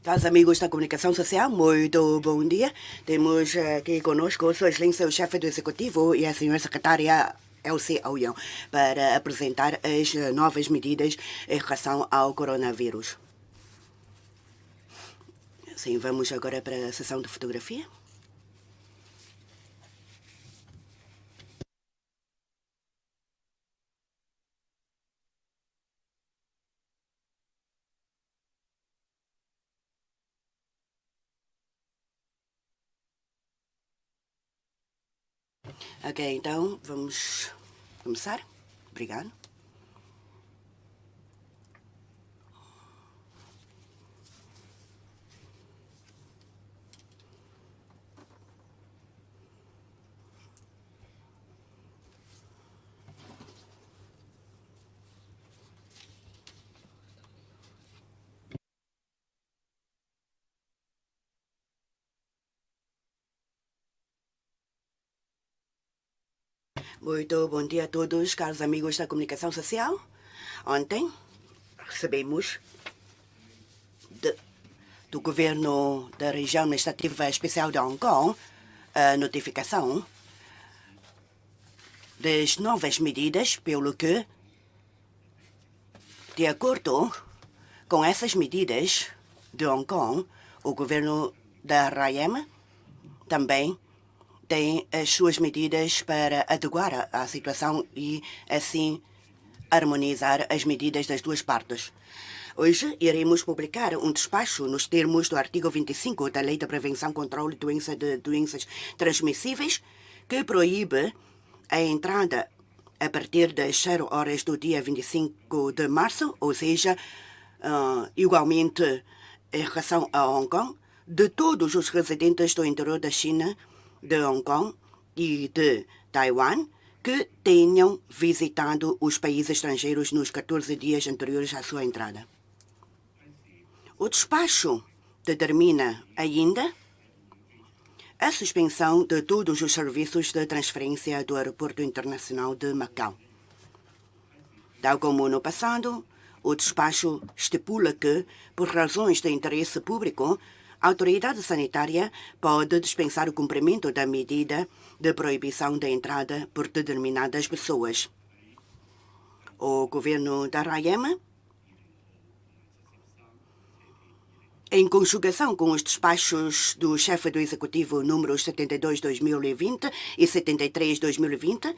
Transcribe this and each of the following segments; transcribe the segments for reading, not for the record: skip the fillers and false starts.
Caros amigos da comunicação social, muito bom dia. Temos aqui conosco Sua Excelência, o chefe do Executivo e a senhora secretária Elsie Aoyão, para apresentar as novas medidas em relação ao coronavírus. Sim, vamos agora para a sessão de fotografia. Ok, então vamos começar. Obrigado. Muito bom dia a todos, caros amigos da comunicação social. Ontem recebemos do governo da região administrativa especial de Hong Kong a notificação das novas medidas, pelo que, de acordo com essas medidas de Hong Kong, o governo da RAIEM também tem as suas medidas para adequar a situação e, assim, harmonizar as medidas das duas partes. Hoje iremos publicar um despacho nos termos do artigo 25 da Lei de Prevenção e Controle de Doenças Transmissíveis, que proíbe a entrada a partir das 0 horas do dia 25 de março, ou seja, igualmente em relação a Hong Kong, de todos os residentes do interior da China, de Hong Kong e de Taiwan, que tenham visitado os países estrangeiros nos 14 dias anteriores à sua entrada. O despacho determina ainda a suspensão de todos os serviços de transferência do Aeroporto Internacional de Macau. Tal como no passado, o despacho estipula que, por razões de interesse público, a autoridade sanitária pode dispensar o cumprimento da medida de proibição da entrada por determinadas pessoas. O governo da RAIEM, em conjugação com os despachos do chefe do Executivo números 72/2020 e 73/2020,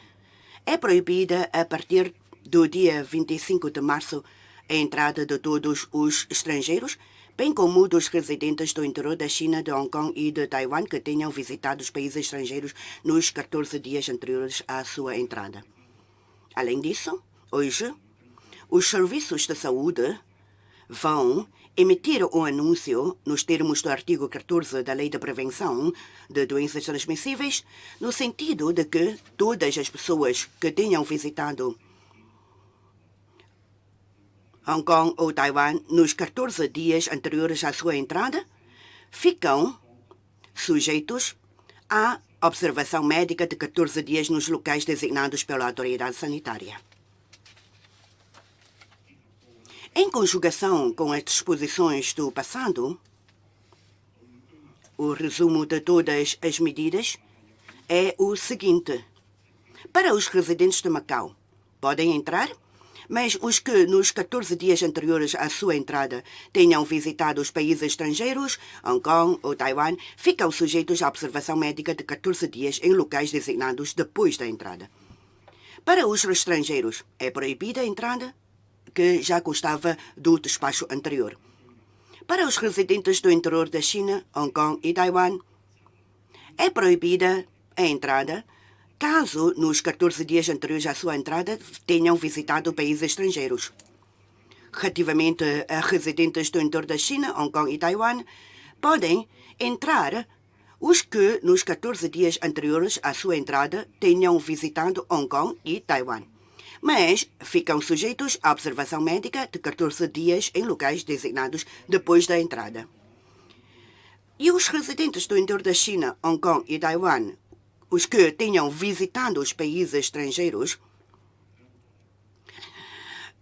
é proibida a partir do dia 25 de março a entrada de todos os estrangeiros, bem como dos residentes do interior da China, de Hong Kong e de Taiwan que tenham visitado os países estrangeiros nos 14 dias anteriores à sua entrada. Além disso, hoje, os serviços de saúde vão emitir um anúncio nos termos do artigo 14 da Lei de Prevenção de Doenças Transmissíveis, no sentido de que todas as pessoas que tenham visitado Hong Kong ou Taiwan nos 14 dias anteriores à sua entrada ficam sujeitos à observação médica de 14 dias nos locais designados pela autoridade sanitária. Em conjugação com as disposições do passado, o resumo de todas as medidas é o seguinte. Para os residentes de Macau, podem entrar, mas os que nos 14 dias anteriores à sua entrada tenham visitado os países estrangeiros, Hong Kong ou Taiwan, ficam sujeitos à observação médica de 14 dias em locais designados depois da entrada. Para os estrangeiros, é proibida a entrada, que já constava do despacho anterior. Para os residentes do interior da China, Hong Kong e Taiwan, é proibida a entrada caso nos 14 dias anteriores à sua entrada tenham visitado países estrangeiros. Relativamente a residentes do interior da China, Hong Kong e Taiwan, podem entrar os que nos 14 dias anteriores à sua entrada tenham visitado Hong Kong e Taiwan, mas ficam sujeitos à observação médica de 14 dias em locais designados depois da entrada. E os residentes do interior da China, Hong Kong e Taiwan, os que tenham visitado os países estrangeiros,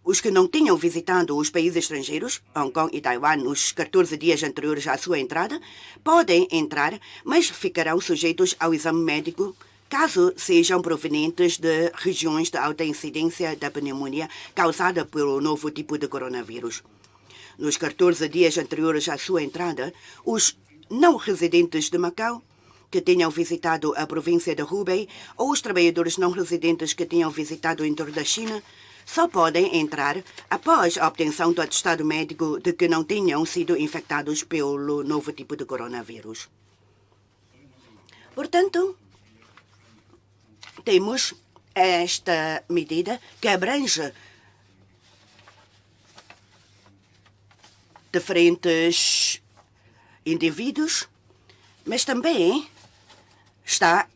os que não tinham visitado os países estrangeiros, Hong Kong e Taiwan, nos 14 dias anteriores à sua entrada, podem entrar, mas ficarão sujeitos ao exame médico caso sejam provenientes de regiões de alta incidência da pneumonia causada pelo novo tipo de coronavírus. Nos 14 dias anteriores à sua entrada, os não residentes de Macau que tenham visitado a província de Hubei ou os trabalhadores não residentes que tenham visitado o interior da China só podem entrar após a obtenção do atestado médico de que não tenham sido infectados pelo novo tipo de coronavírus. Portanto, temos esta medida que abrange diferentes indivíduos, mas também está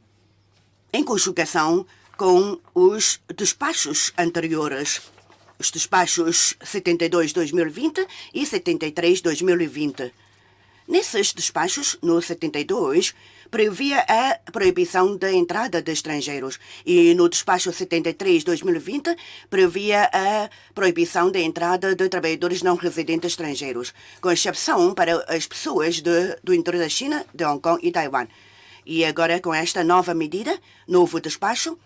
em conjugação com os despachos anteriores, os despachos 72-2020 e 73-2020. Nesses despachos, no 72, previa a proibição da entrada de estrangeiros e no despacho 73-2020 previa a proibição da entrada de trabalhadores não residentes estrangeiros, com exceção para as pessoas do interior da China, de Hong Kong e Taiwan. E agora, com esta nova medida, novo despacho,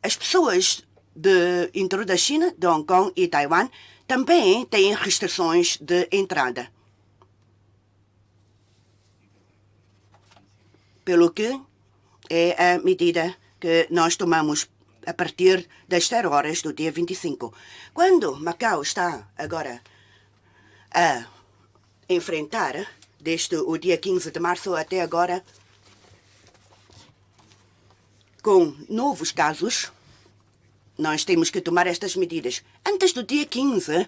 as pessoas do interior da China, de Hong Kong e Taiwan também têm restrições de entrada. Pelo que é a medida que nós tomamos a partir das 0 horas do dia 25. Quando Macau está agora a enfrentar, desde o dia 15 de março até agora, com novos casos, nós temos que tomar estas medidas. Antes do dia 15,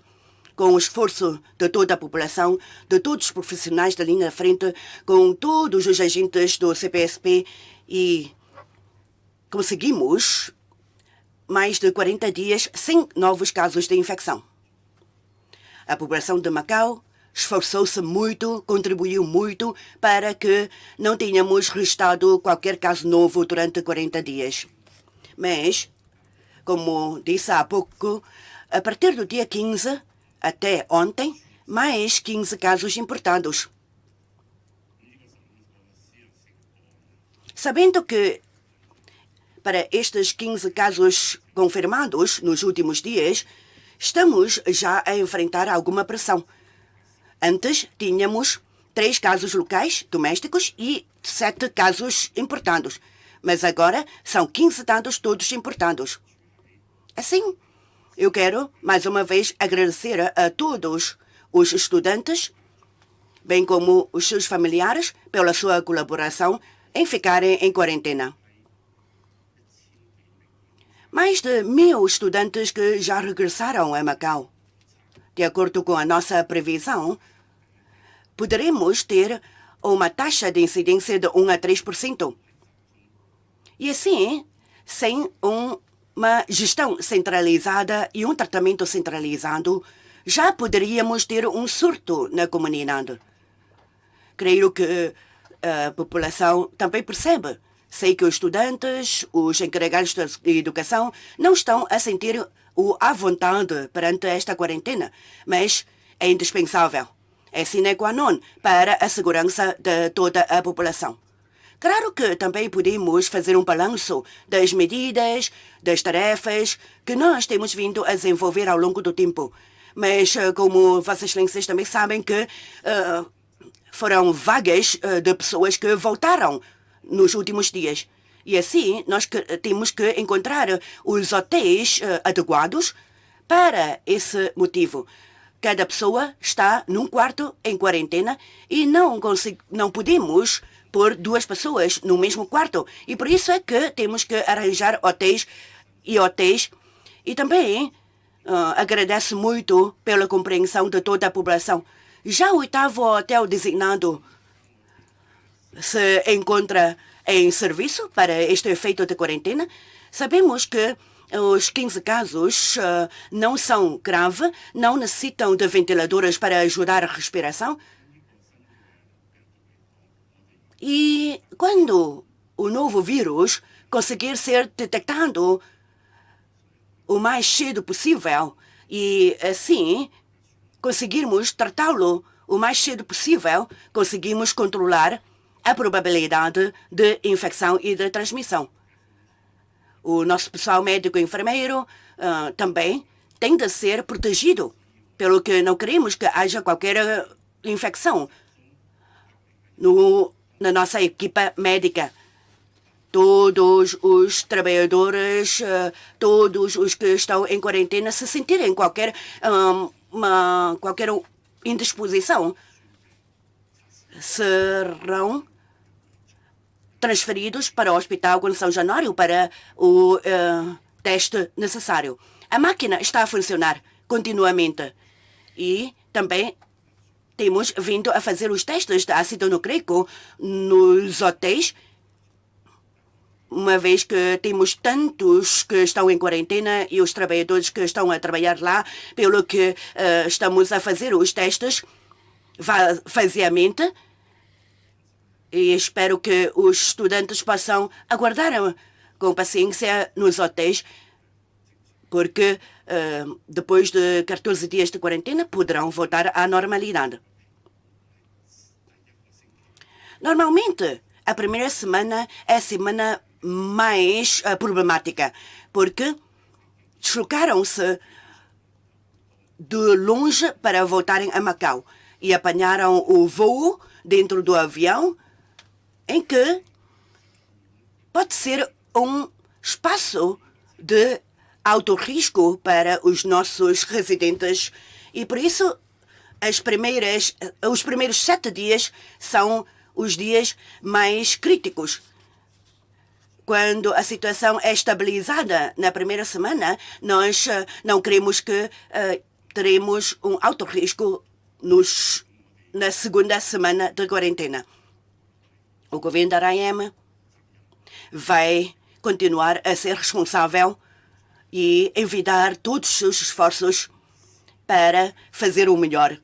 com o esforço de toda a população, de todos os profissionais da linha de frente, com todos os agentes do CPSP, e conseguimos mais de 40 dias sem novos casos de infecção. A população de Macau esforçou-se muito, contribuiu muito para que não tenhamos registrado qualquer caso novo durante 40 dias. Mas, como disse há pouco, a partir do dia 15 até ontem, mais 15 casos importados. Sabendo que, para estes 15 casos confirmados nos últimos dias, estamos já a enfrentar alguma pressão. Antes, tínhamos 3 casos locais, domésticos, e 7 casos importados. Mas agora são 15 dados todos importados. Assim, eu quero, mais uma vez, agradecer a todos os estudantes, bem como os seus familiares, pela sua colaboração em ficarem em quarentena. Mais de 1.000 estudantes que já regressaram a Macau. De acordo com a nossa previsão, poderemos ter uma taxa de incidência de 1 a 3%. E assim, sem uma gestão centralizada e um tratamento centralizado, já poderíamos ter um surto na comunidade. Creio que a população também percebe. Sei que os estudantes, os encarregados de educação, não estão a sentir à vontade perante esta quarentena, mas é indispensável. É sine qua non para a segurança de toda a população. Claro que também podemos fazer um balanço das medidas, das tarefas que nós temos vindo a desenvolver ao longo do tempo. Mas, como Vossas Excelências também sabem que foram vagas de pessoas que voltaram nos últimos dias. E assim, nós temos que encontrar os hotéis adequados para esse motivo. Cada pessoa está num quarto em quarentena e não podemos pôr 2 pessoas no mesmo quarto. E por isso é que temos que arranjar hotéis. E também agradeço muito pela compreensão de toda a população. Já o 8º hotel designado se encontra em serviço para este efeito de quarentena. Sabemos que os 15 casos não são graves, não necessitam de ventiladores para ajudar a respiração. E quando o novo vírus conseguir ser detectado, o mais cedo possível e, assim, conseguirmos tratá-lo o mais cedo possível, conseguimos controlar a probabilidade de infecção e de transmissão. O nosso pessoal médico e enfermeiro também tem de ser protegido, pelo que não queremos que haja qualquer infecção na nossa equipa médica. Todos os trabalhadores, todos os que estão em quarentena, se sentirem qualquer indisposição, serão transferidos para o Hospital Gonçalo São Januário para o teste necessário. A máquina está a funcionar continuamente e também temos vindo a fazer os testes de ácido nucleico nos hotéis, uma vez que temos tantos que estão em quarentena e os trabalhadores que estão a trabalhar lá, pelo que estamos a fazer os testes faseamente. E espero que os estudantes possam aguardar com paciência nos hotéis, porque depois de 14 dias de quarentena poderão voltar à normalidade. Normalmente, a primeira semana é a semana mais problemática, porque deslocaram-se de longe para voltarem a Macau e apanharam o voo dentro do avião, em que pode ser um espaço de alto risco para os nossos residentes e por isso os primeiros 7 dias são os dias mais críticos. Quando a situação é estabilizada na primeira semana, nós não queremos que teremos um alto risco na segunda semana de quarentena. O governo da RAM vai continuar a ser responsável e envidar todos os seus esforços para fazer o melhor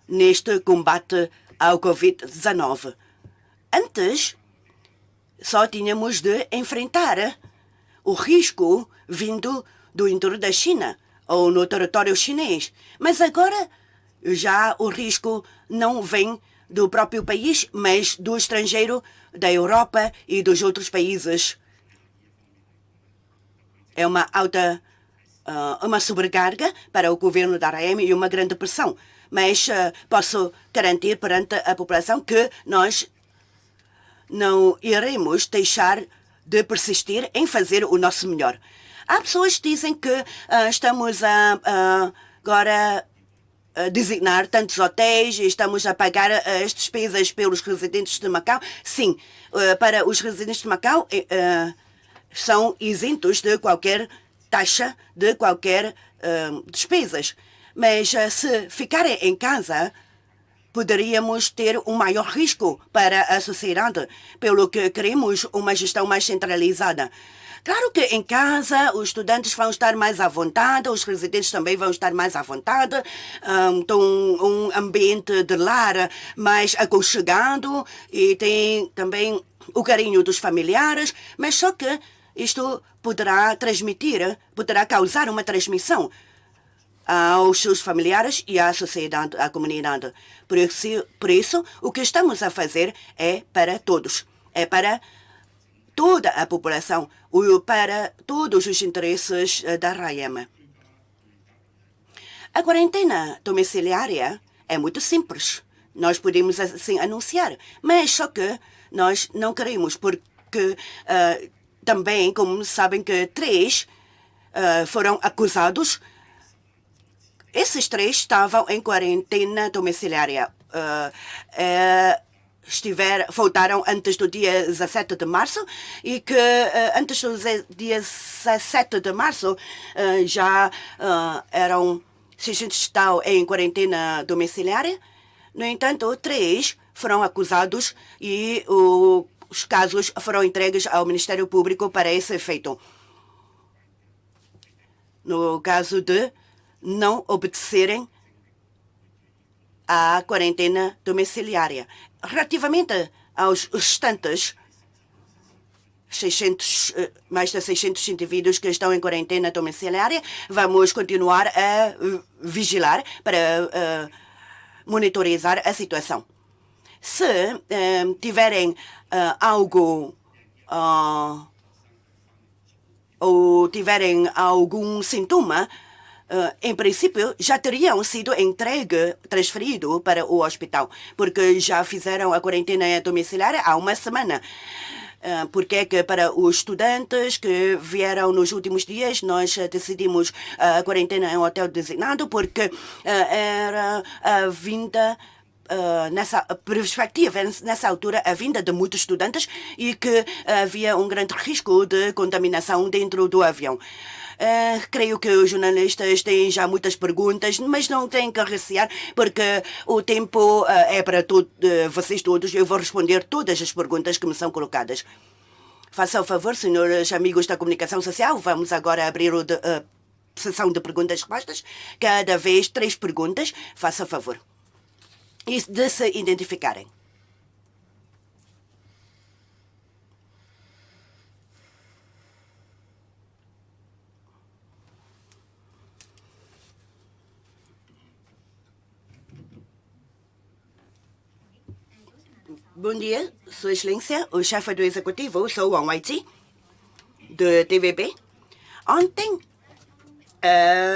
neste combate ao Covid-19. Antes, só tínhamos de enfrentar o risco vindo do interior da China ou no território chinês. Mas agora já o risco não vem do próprio país, mas do estrangeiro, da Europa e dos outros países. É uma sobrecarga para o governo da RAM e uma grande pressão. Mas posso garantir perante a população que nós não iremos deixar de persistir em fazer o nosso melhor. Há pessoas que dizem que estamos agora a designar tantos hotéis e estamos a pagar as despesas pelos residentes de Macau. Sim, para os residentes de Macau são isentos de qualquer taxa, de qualquer despesas. Mas se ficarem em casa, poderíamos ter um maior risco para a sociedade, pelo que queremos uma gestão mais centralizada. Claro que em casa os estudantes vão estar mais à vontade, os residentes também vão estar mais à vontade, um ambiente de lar mais aconchegado e tem também o carinho dos familiares, mas só que isto poderá causar uma transmissão aos seus familiares e à sociedade, à comunidade. Por isso, o que estamos a fazer é para todos, é para toda a população, para todos os interesses da RAM. A quarentena domiciliária é muito simples. Nós podemos assim anunciar, mas só que nós não queremos, porque também, como sabem, que 3 foram acusados. Esses 3 estavam em quarentena domiciliária. Voltaram antes do dia 17 de março e que antes do dia 17 de março já eram 600 estão em quarentena domiciliária. No entanto, 3 foram acusados e os casos foram entregues ao Ministério Público para esse efeito. No caso de não obedecerem à quarentena domiciliária. Relativamente aos restantes, mais de 600 indivíduos que estão em quarentena domiciliária. Vamos continuar a vigilar para monitorizar a situação. Se tiverem algo ou tiverem algum sintoma, em princípio, já teriam sido transferidos para o hospital, porque já fizeram a quarentena domiciliar há uma semana. Porque é que para os estudantes que vieram nos últimos dias, nós decidimos a quarentena em um hotel designado, porque era a vinda nessa perspectiva, nessa altura, a vinda de muitos estudantes e que havia um grande risco de contaminação dentro do avião. Creio que os jornalistas têm já muitas perguntas, mas não têm que recear, porque o tempo é para vocês todos. Eu vou responder todas as perguntas que me são colocadas. Faça o favor, senhores amigos da comunicação social, vamos agora abrir a sessão de perguntas e respostas. Cada vez 3 perguntas. Faça o favor. E de se identificarem. Bom dia, Sua Excelência, o chefe do executivo, sou Wang Weiji, do TVP. Ontem,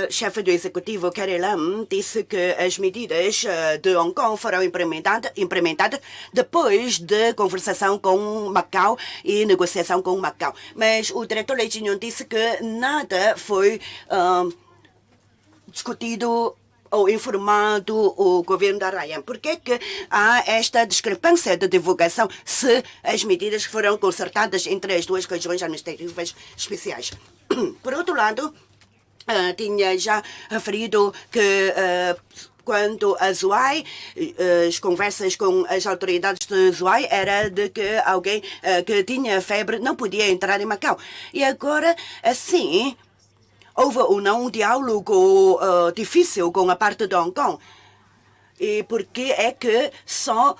o chefe do executivo, Carrie Lam, disse que as medidas de Hong Kong foram implementadas depois de conversação com Macau e negociação com Macau. Mas o diretor Lee Ching-yong disse que nada foi discutido ou informado o governo da Ryan. Por que há esta discrepância de divulgação se as medidas foram concertadas entre as duas regiões administrativas especiais? Por outro lado, tinha já referido que quanto a Zhuhai, as conversas com as autoridades de Zhuhai era de que alguém que tinha febre não podia entrar em Macau. E agora, assim, houve ou não um diálogo difícil com a parte de Hong Kong. E porque é que só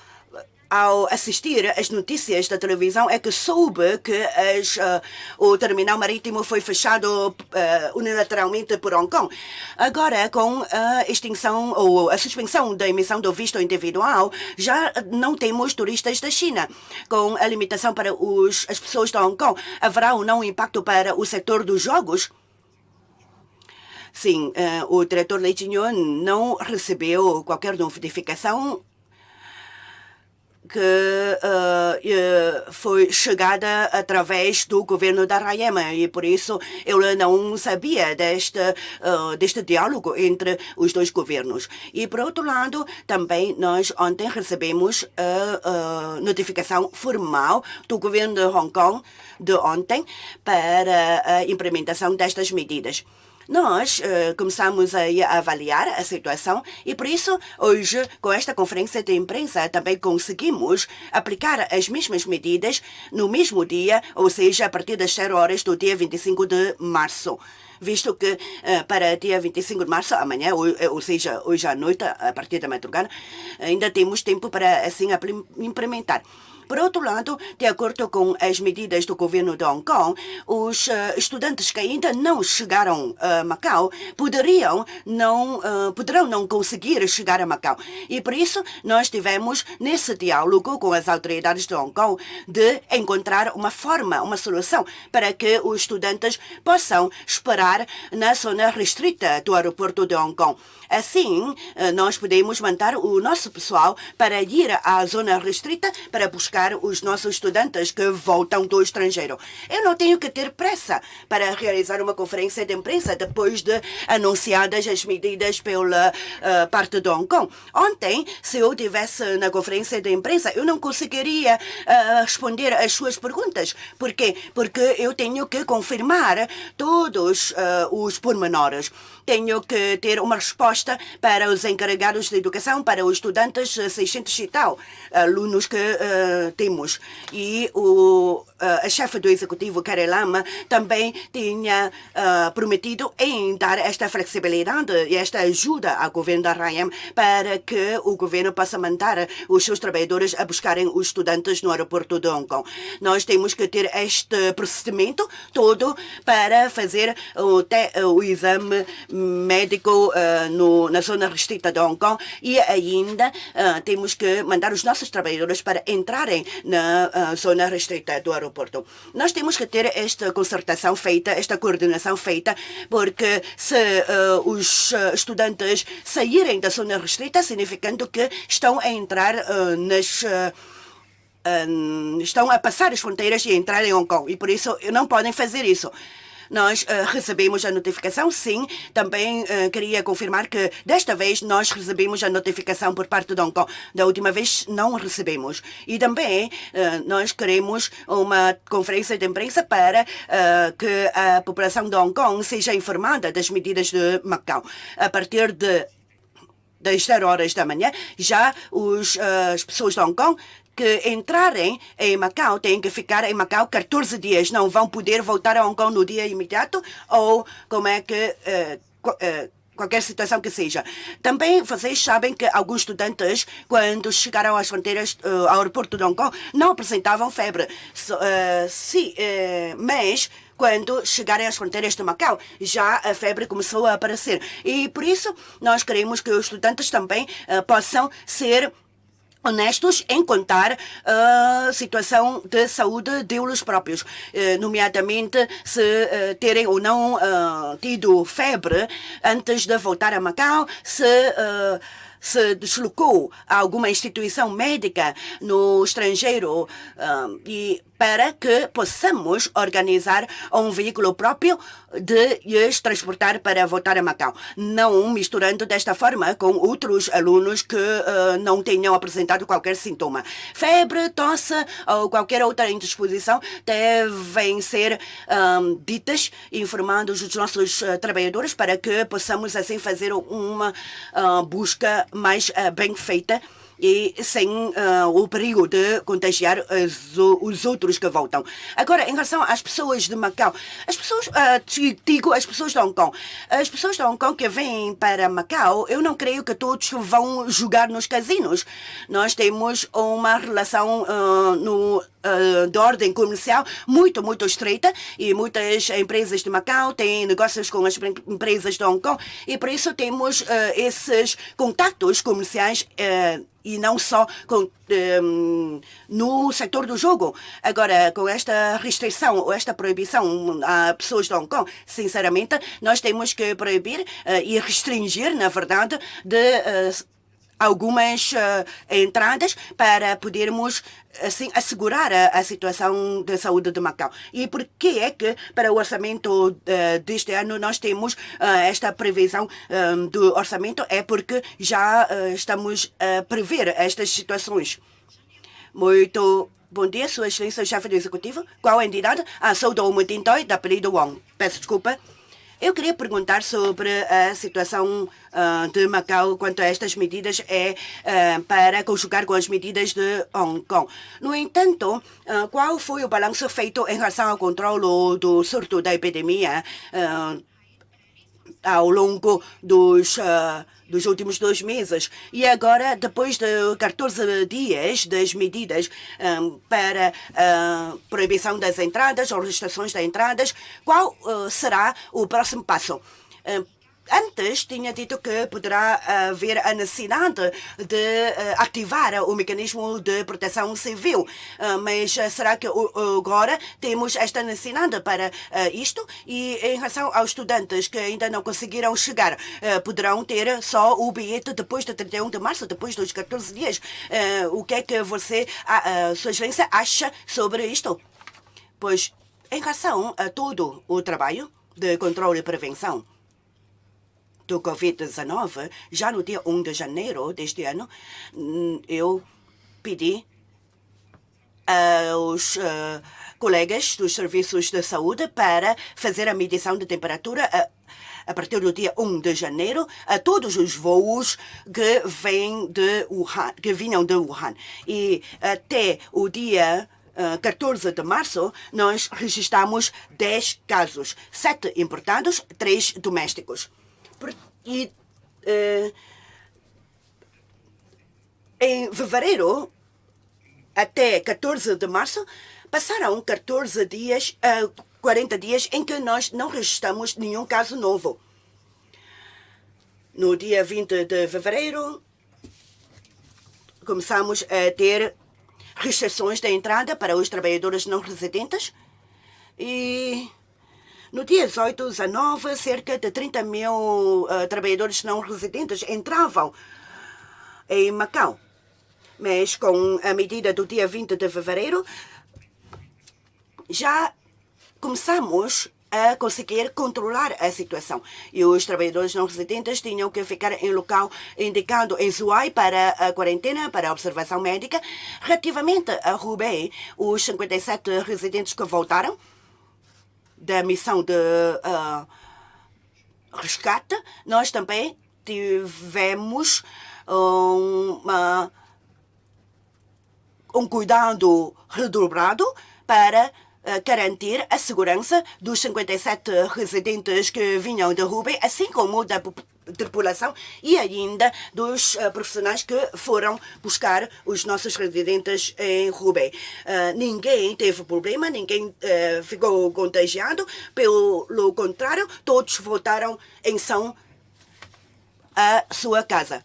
ao assistir as notícias da televisão é que soube que o terminal marítimo foi fechado unilateralmente por Hong Kong. Agora, com a extinção ou a suspensão da emissão do visto individual, já não temos turistas da China. Com a limitação para as pessoas de Hong Kong, haverá ou não um impacto para o setor dos jogos? Sim, o diretor Lee Ching-yong não recebeu qualquer notificação que foi chegada através do governo da Rayama e por isso eu não sabia deste diálogo entre os dois governos. E por outro lado, também nós ontem recebemos a notificação formal do governo de Hong Kong de ontem para a implementação destas medidas. Nós começamos a avaliar a situação e, por isso, hoje, com esta conferência de imprensa, também conseguimos aplicar as mesmas medidas no mesmo dia, ou seja, a partir das 0 horas do dia 25 de março. Visto que para dia 25 de março, amanhã, ou seja, hoje à noite, a partir da madrugada, ainda temos tempo para, assim, implementar. Por outro lado, de acordo com as medidas do governo de Hong Kong, os estudantes que ainda não chegaram a Macau poderão não conseguir chegar a Macau. E por isso nós tivemos nesse diálogo com as autoridades de Hong Kong de encontrar uma forma, uma solução para que os estudantes possam esperar na zona restrita do aeroporto de Hong Kong. Assim, nós podemos mandar o nosso pessoal para ir à zona restrita para buscar os nossos estudantes que voltam do estrangeiro. Eu não tenho que ter pressa para realizar uma conferência de imprensa depois de anunciadas as medidas pela parte de Hong Kong. Ontem, se eu estivesse na conferência de imprensa, eu não conseguiria responder às suas perguntas. Por quê? Porque eu tenho que confirmar todos os pormenores. Tenho que ter uma resposta para os encarregados de educação, para os estudantes, 600 e tal alunos que temos. E a chefe do executivo, Carrie Lam, também tinha prometido em dar esta flexibilidade e esta ajuda ao governo da Ryan para que o governo possa mandar os seus trabalhadores a buscarem os estudantes no aeroporto de Hong Kong. Nós temos que ter este procedimento todo para fazer o exame médico na zona restrita de Hong Kong e ainda temos que mandar os nossos trabalhadores para entrarem na zona restrita do aeroporto. Nós temos que ter esta concertação feita, esta coordenação feita, porque se os estudantes saírem da zona restrita, significando que estão a entrar estão a passar as fronteiras e entrar em Hong Kong. E por isso não podem fazer isso. Nós recebemos a notificação, sim. Também queria confirmar que desta vez nós recebemos a notificação por parte de Hong Kong. Da última vez não recebemos. E também nós queremos uma conferência de imprensa para que a população de Hong Kong seja informada das medidas de Macau. A partir das 0 horas da manhã, já as pessoas de Hong Kong que entrarem em Macau têm que ficar em Macau 14 dias. Não vão poder voltar a Hong Kong no dia imediato ou como é que qualquer situação que seja. Também vocês sabem que alguns estudantes, quando chegaram às fronteiras ao aeroporto de Hong Kong, não apresentavam febre. Mas quando chegarem às fronteiras de Macau, já a febre começou a aparecer. E por isso nós queremos que os estudantes também possam ser honestos em contar a situação de saúde deles próprios, nomeadamente se terem ou não tido febre antes de voltar a Macau, se deslocou a alguma instituição médica no estrangeiro e para que possamos organizar um veículo próprio de os transportar para voltar a Macau, não misturando desta forma com outros alunos que não tenham apresentado qualquer sintoma. Febre, tosse ou qualquer outra indisposição devem ser ditas, informando os nossos trabalhadores para que possamos assim fazer uma busca mais bem feita e sem o perigo de contagiar os outros que voltam. Agora, em relação às pessoas de Macau, as pessoas de Hong Kong. As pessoas de Hong Kong que vêm para Macau, eu não creio que todos vão jogar nos casinos. Nós temos uma relação de ordem comercial muito, muito estreita e muitas empresas de Macau têm negócios com as empresas de Hong Kong e por isso temos esses contactos comerciais e não só no setor do jogo. Agora, com esta restrição ou esta proibição a pessoas de Hong Kong, sinceramente, nós temos que proibir e restringir, na verdade, de algumas entradas para podermos assim assegurar a situação de saúde de Macau. E por que é que para o orçamento deste ano nós temos esta previsão do orçamento? É porque já estamos a prever estas situações. Muito bom dia, Sua Excelência, chefe do Executivo. Qual a entidade? Sou do Mutintoi, da apelido Wong. Peço desculpa. Eu queria perguntar sobre a situação de Macau quanto a estas medidas para conjugar com as medidas de Hong Kong. No entanto, qual foi o balanço feito em relação ao controle do surto da epidemia ao longo dos últimos 2 meses? E agora, depois de 14 dias das medidas para proibição das entradas ou restrições das entradas, qual será o próximo passo? Antes tinha dito que poderá haver a necessidade de ativar o mecanismo de proteção civil, mas será que agora temos esta necessidade para isto? E em relação aos estudantes que ainda não conseguiram chegar, poderão ter só o bilhete depois de 31 de março, depois dos 14 dias. O que é que Sua Excelência, acha sobre isto? Pois, em relação a todo o trabalho de controle e prevenção do Covid-19, já no dia 1 de janeiro deste ano, eu pedi aos colegas dos serviços de saúde para fazer a medição de temperatura a partir do dia 1 de janeiro a todos os voos que vinham de Wuhan. E até o dia 14 de março, nós registramos 10 casos, 7 importados, 3 domésticos. E em fevereiro, até 14 de março, passaram 14 dias, 40 dias em que nós não registramos nenhum caso novo. No dia 20 de fevereiro, começamos a ter restrições de entrada para os trabalhadores não residentes e no dia 18, 19, cerca de 30 mil trabalhadores não residentes entravam em Macau. Mas com a medida do dia 20 de fevereiro, já começamos a conseguir controlar a situação. E os trabalhadores não residentes tinham que ficar em local indicado em Zhuhai para a quarentena, para a observação médica. Relativamente a Hubei, os 57 residentes que voltaram da missão de resgate, nós também tivemos um cuidado redobrado para garantir a segurança dos 57 residentes que vinham de Hubei, assim como da tripulação e ainda dos profissionais que foram buscar os nossos residentes em Hubei. Ninguém teve problema, ninguém ficou contagiado, pelo contrário, todos voltaram em são à sua casa.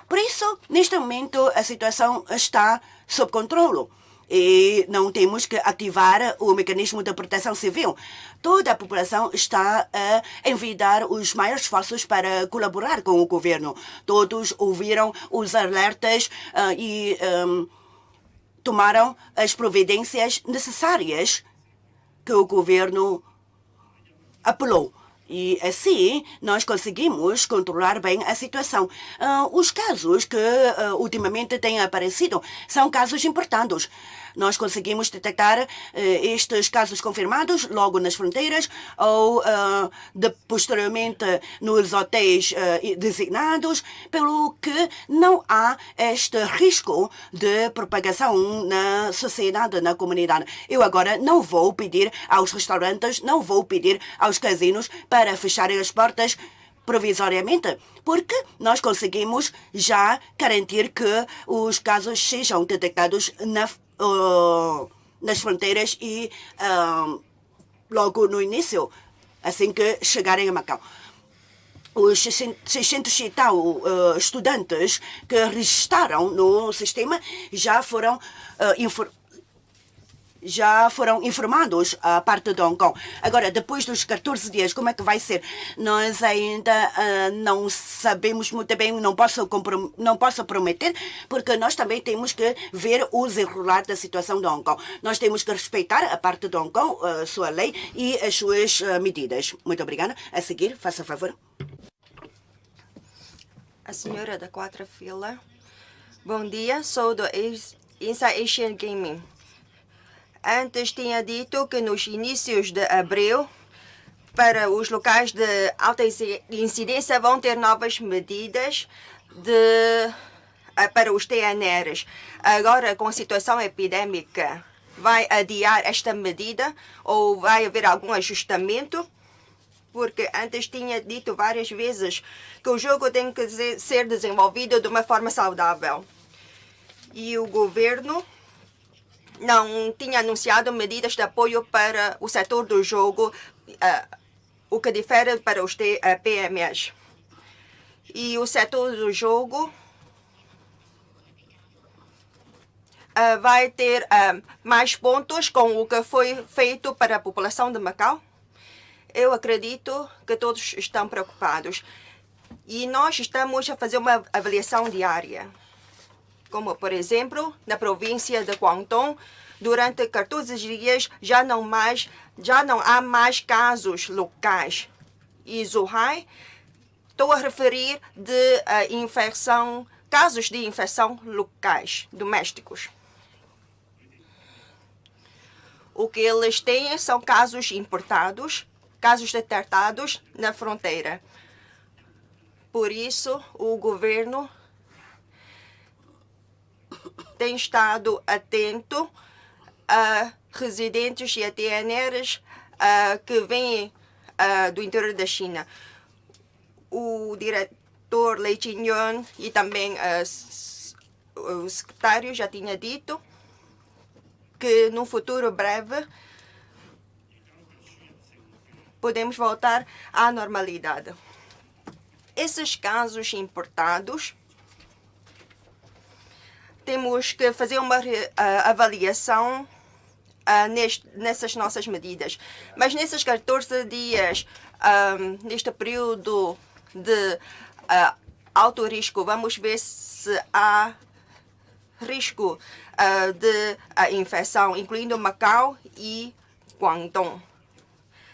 Por isso, neste momento, a situação está sob controle e não temos que ativar o mecanismo de proteção civil. Toda a população está a envidar os maiores esforços para colaborar com o governo. Todos ouviram os alertas e tomaram as providências necessárias que o governo apelou. E assim nós conseguimos controlar bem a situação. Os casos que ultimamente têm aparecido são casos importados. Nós conseguimos detectar estes casos confirmados logo nas fronteiras ou posteriormente nos hotéis designados, pelo que não há este risco de propagação na sociedade, na comunidade. Eu agora não vou pedir aos restaurantes, não vou pedir aos casinos para fecharem as portas provisoriamente, porque nós conseguimos já garantir que os casos sejam detectados nas fronteiras e logo no início, assim que chegarem a Macau. Os 600 e tal estudantes que registaram no sistema já foram informados a parte de Hong Kong. Agora, depois dos 14 dias, como é que vai ser? Nós ainda não sabemos muito bem, não posso prometer, porque nós também temos que ver o desenrolar da situação de Hong Kong. Nós temos que respeitar a parte de Hong Kong, a sua lei e as suas medidas. Muito obrigada. A seguir, faça favor. A senhora da quarta fila. Bom dia, sou do Inside Asian Gaming. Antes tinha dito que nos inícios de abril, para os locais de alta incidência, vão ter novas medidas para os TNRs. Agora, com a situação epidêmica, vai adiar esta medida ou vai haver algum ajustamento? Porque antes tinha dito várias vezes que o jogo tem que ser desenvolvido de uma forma saudável. E o governo não tinha anunciado medidas de apoio para o setor do jogo, o que difere para os PMEs. E o setor do jogo vai ter mais pontos com o que foi feito para a população de Macau? Eu acredito que todos estão preocupados. E nós estamos a fazer uma avaliação diária. Como, por exemplo, na província de Guangdong, durante 14 dias já não há mais casos locais. E Zhuhai, estou a referir de casos de infecção locais, domésticos. O que eles têm são casos importados, casos detectados na fronteira. Por isso, o governo tem estado atento residentes e ATNers que vêm do interior da China. O diretor Lei Chinyon e também o secretário já tinha dito que num futuro breve podemos voltar à normalidade. Esses casos importados, temos que fazer uma avaliação nessas nossas medidas. Mas nesses 14 dias, neste período de alto risco, vamos ver se há risco de infecção, incluindo Macau e Guangdong.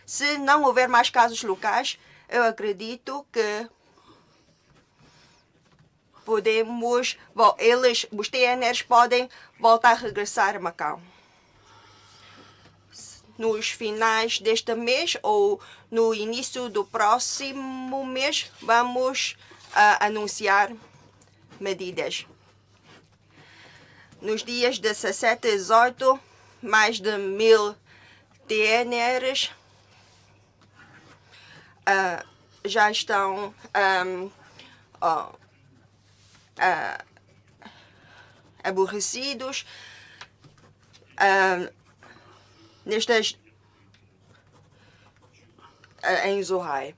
Se não houver mais casos locais, eu acredito que os TNRs podem voltar a regressar a Macau. Nos finais deste mês ou no início do próximo mês, vamos anunciar medidas. Nos dias 17 e 18, mais de 1.000 TNRs já estão aborrecidos em Zhuhai.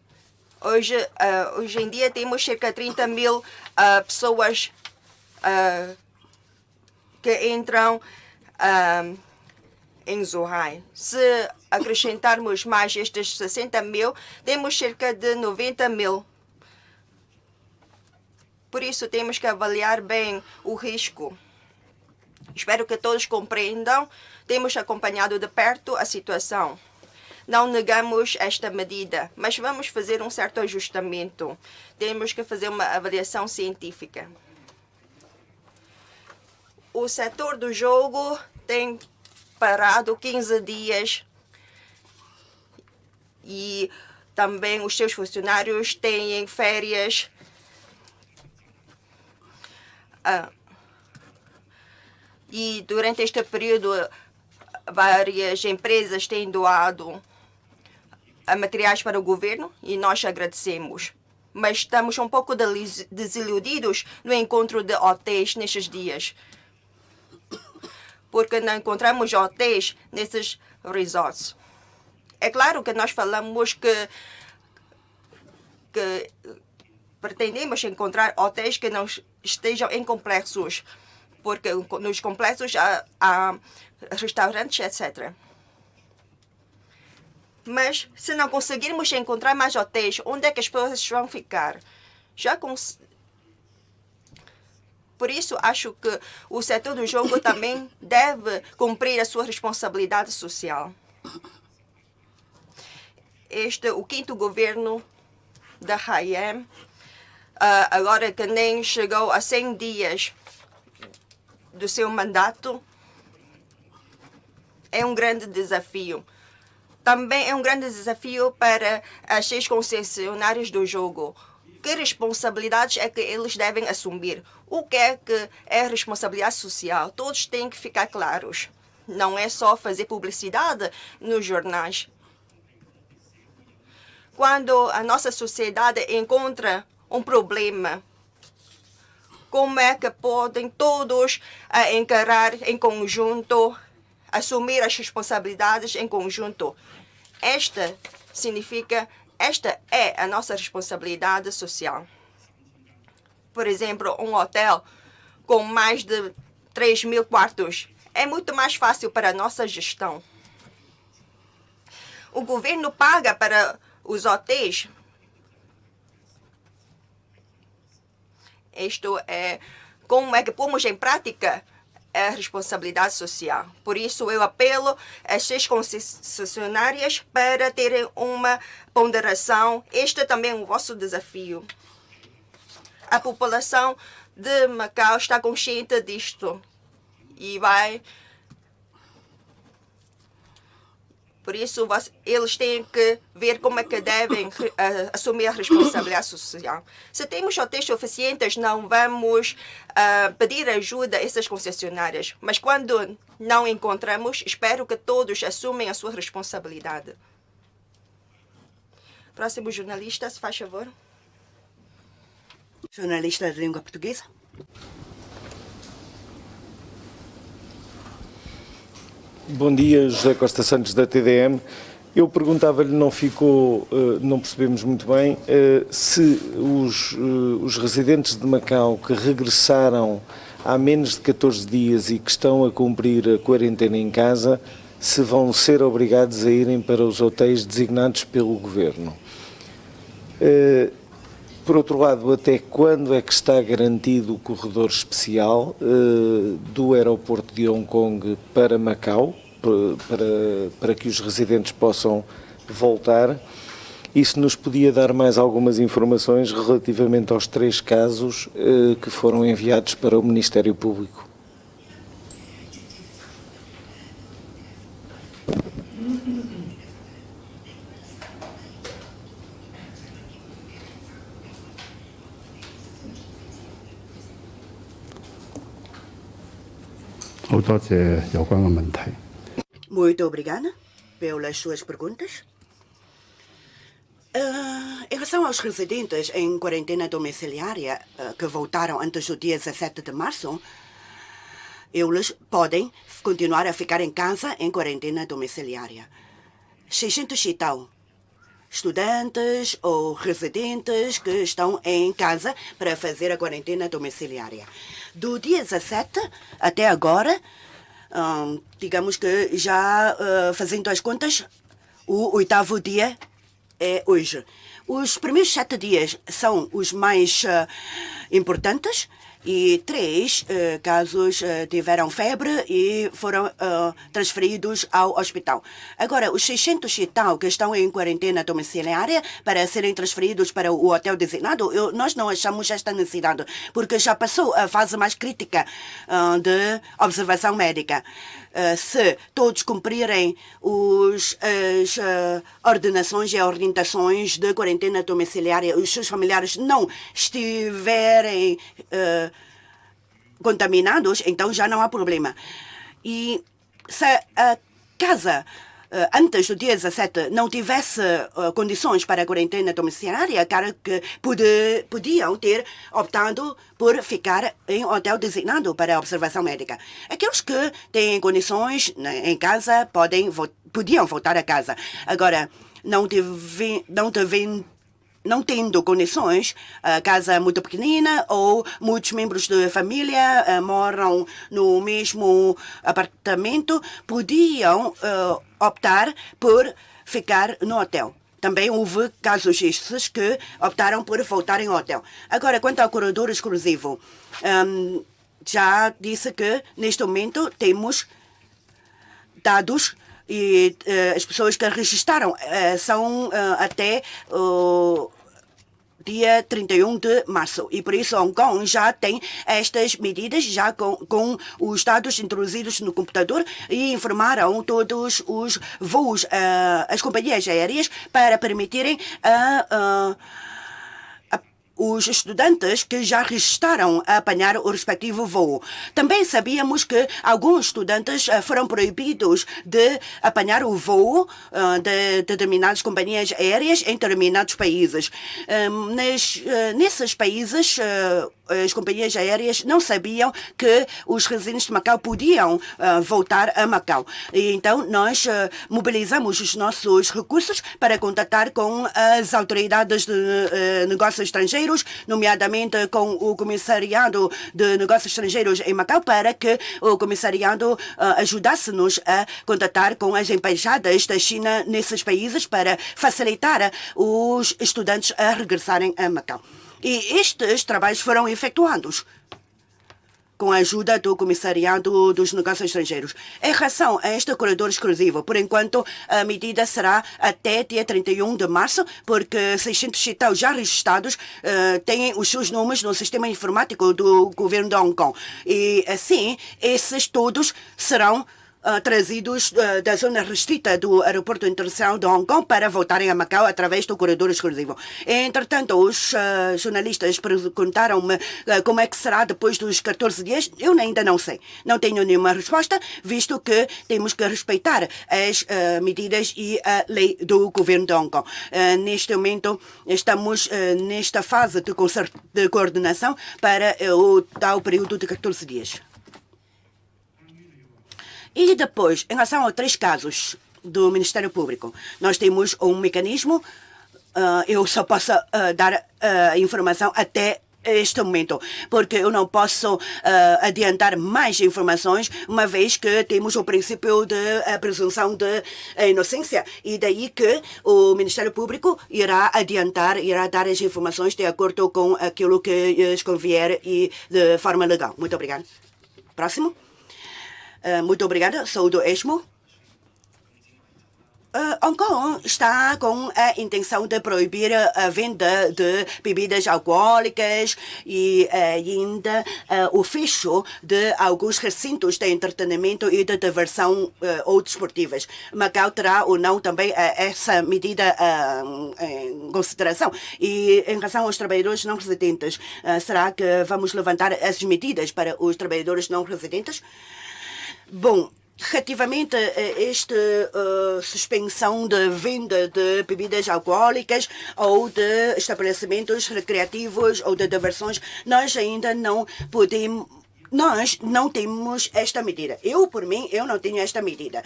Hoje em dia temos cerca de 30.000 pessoas que entram em Zhuhai. Se acrescentarmos mais estes 60.000, temos cerca de 90.000. Por isso, temos que avaliar bem o risco. Espero que todos compreendam. Temos acompanhado de perto a situação. Não negamos esta medida, mas vamos fazer um certo ajustamento. Temos que fazer uma avaliação científica. O setor do jogo tem parado 15 dias e também os seus funcionários têm férias. E durante este período, várias empresas têm doado materiais para o governo e nós agradecemos. Mas estamos um pouco desiludidos no encontro de hotéis nestes dias, porque não encontramos hotéis nesses resorts. É claro que nós falamos que pretendemos encontrar hotéis que não estejam em complexos, porque nos complexos há restaurantes, etc. Mas se não conseguirmos encontrar mais hotéis, onde é que as pessoas vão ficar? Por isso, acho que o setor do jogo também deve cumprir a sua responsabilidade social. O quinto governo da Hayem, agora que nem chegou a 100 dias do seu mandato, é um grande desafio. Também é um grande desafio para as 6 concessionárias do jogo. Que responsabilidades é que eles devem assumir? O que é responsabilidade social? Todos têm que ficar claros. Não é só fazer publicidade nos jornais. Quando a nossa sociedade encontra um problema, como é que podem todos encarar em conjunto, assumir as responsabilidades em conjunto? Esta é a nossa responsabilidade social. Por exemplo, um hotel com mais de 3.000 quartos é muito mais fácil para a nossa gestão. O governo paga para os hotéis. Isto é como é que pomos em prática a responsabilidade social. Por isso, eu apelo às 6 concessionárias para terem uma ponderação. Este é também o vosso desafio. A população de Macau está consciente disto e vai Por isso, eles têm que ver como é que devem assumir a responsabilidade social. Se temos hotéis suficientes, não vamos pedir ajuda a essas concessionárias. Mas quando não encontramos, espero que todos assumem a sua responsabilidade. Próximo jornalista, se faz favor. Jornalista de língua portuguesa. Bom dia, José Costa Santos, da TDM. Eu perguntava-lhe, não percebemos muito bem, se os residentes de Macau que regressaram há menos de 14 dias e que estão a cumprir a quarentena em casa, se vão ser obrigados a irem para os hotéis designados pelo Governo. Por outro lado, até quando é que está garantido o corredor especial do aeroporto de Hong Kong para Macau, para que os residentes possam voltar? E se nos podia dar mais algumas informações relativamente aos 3 casos que foram enviados para o Ministério Público? Muito obrigada pelas suas perguntas. Em relação aos residentes em quarentena domiciliária que voltaram antes do dia 17 de março, eles podem continuar a ficar em casa em quarentena domiciliária. 600 e tal estudantes ou residentes que estão em casa para fazer a quarentena domiciliária. Do dia 17 até agora, digamos que já fazendo as contas, o 8º dia é hoje. Os primeiros 7 dias são os mais importantes e 3 casos tiveram febre e foram transferidos ao hospital. Agora, os 600 e tal que estão em quarentena domiciliária para serem transferidos para o hotel designado, nós não achamos esta necessidade, porque já passou a fase mais crítica de observação médica. Se todos cumprirem as ordenações e orientações de quarentena domiciliária, os seus familiares não estiverem contaminados, então já não há problema. E se a casa antes do dia 17 não tivesse condições para a quarentena domiciliária, cara que podiam ter optado por ficar em hotel designado para a observação médica. Aqueles que têm condições em casa podiam voltar a casa. Agora, não tendo condições, a casa é muito pequenina ou muitos membros da família moram no mesmo apartamento, podiam optar por ficar no hotel. Também houve casos esses que optaram por voltar em hotel. Agora, quanto ao corredor exclusivo, já disse que neste momento temos dados e as pessoas que registraram são até dia 31 de março. E por isso Hong Kong já tem estas medidas, já com os dados introduzidos no computador, e informaram todos os voos, as companhias aéreas, para permitirem os estudantes que já registaram a apanhar o respectivo voo. Também sabíamos que alguns estudantes foram proibidos de apanhar o voo de determinadas companhias aéreas em determinados países. Nesses países, as companhias aéreas não sabiam que os residentes de Macau podiam voltar a Macau. E então nós mobilizamos os nossos recursos para contatar com as autoridades de negócios estrangeiros, nomeadamente com o Comissariado de Negócios Estrangeiros em Macau, para que o Comissariado ajudasse-nos a contatar com as embaixadas da China nesses países para facilitar os estudantes a regressarem a Macau. E estes trabalhos foram efetuados com a ajuda do Comissariado dos Negócios Estrangeiros. Em relação a este corredor exclusivo, por enquanto, a medida será até dia 31 de março, porque 600 e tal já registrados têm os seus nomes no sistema informático do governo de Hong Kong. E assim, esses todos serão trazidos da zona restrita do Aeroporto Internacional de Hong Kong para voltarem a Macau através do corredor exclusivo. Entretanto, os jornalistas perguntaram-me como é que será depois dos 14 dias. Eu ainda não sei. Não tenho nenhuma resposta, visto que temos que respeitar as medidas e a lei do governo de Hong Kong. Neste momento, estamos nesta fase de coordenação para o tal período de 14 dias. E depois, em relação a 3 casos do Ministério Público, nós temos um mecanismo, eu só posso dar informação até este momento, porque eu não posso adiantar mais informações, uma vez que temos o princípio de presunção de inocência, e daí que o Ministério Público irá dar as informações de acordo com aquilo que lhes convier e de forma legal. Muito obrigado. Próximo. Muito obrigada. Sou do ESMO. Hong Kong está com a intenção de proibir a venda de bebidas alcoólicas e ainda o fecho de alguns recintos de entretenimento e de diversão ou desportivas. Macau terá ou não também essa medida em consideração. E em relação aos trabalhadores não residentes, será que vamos levantar essas medidas para os trabalhadores não residentes? Bom, relativamente a esta suspensão de venda de bebidas alcoólicas ou de estabelecimentos recreativos ou de diversões, nós ainda não podemos. Nós não temos esta medida. Eu, por mim, eu não tenho esta medida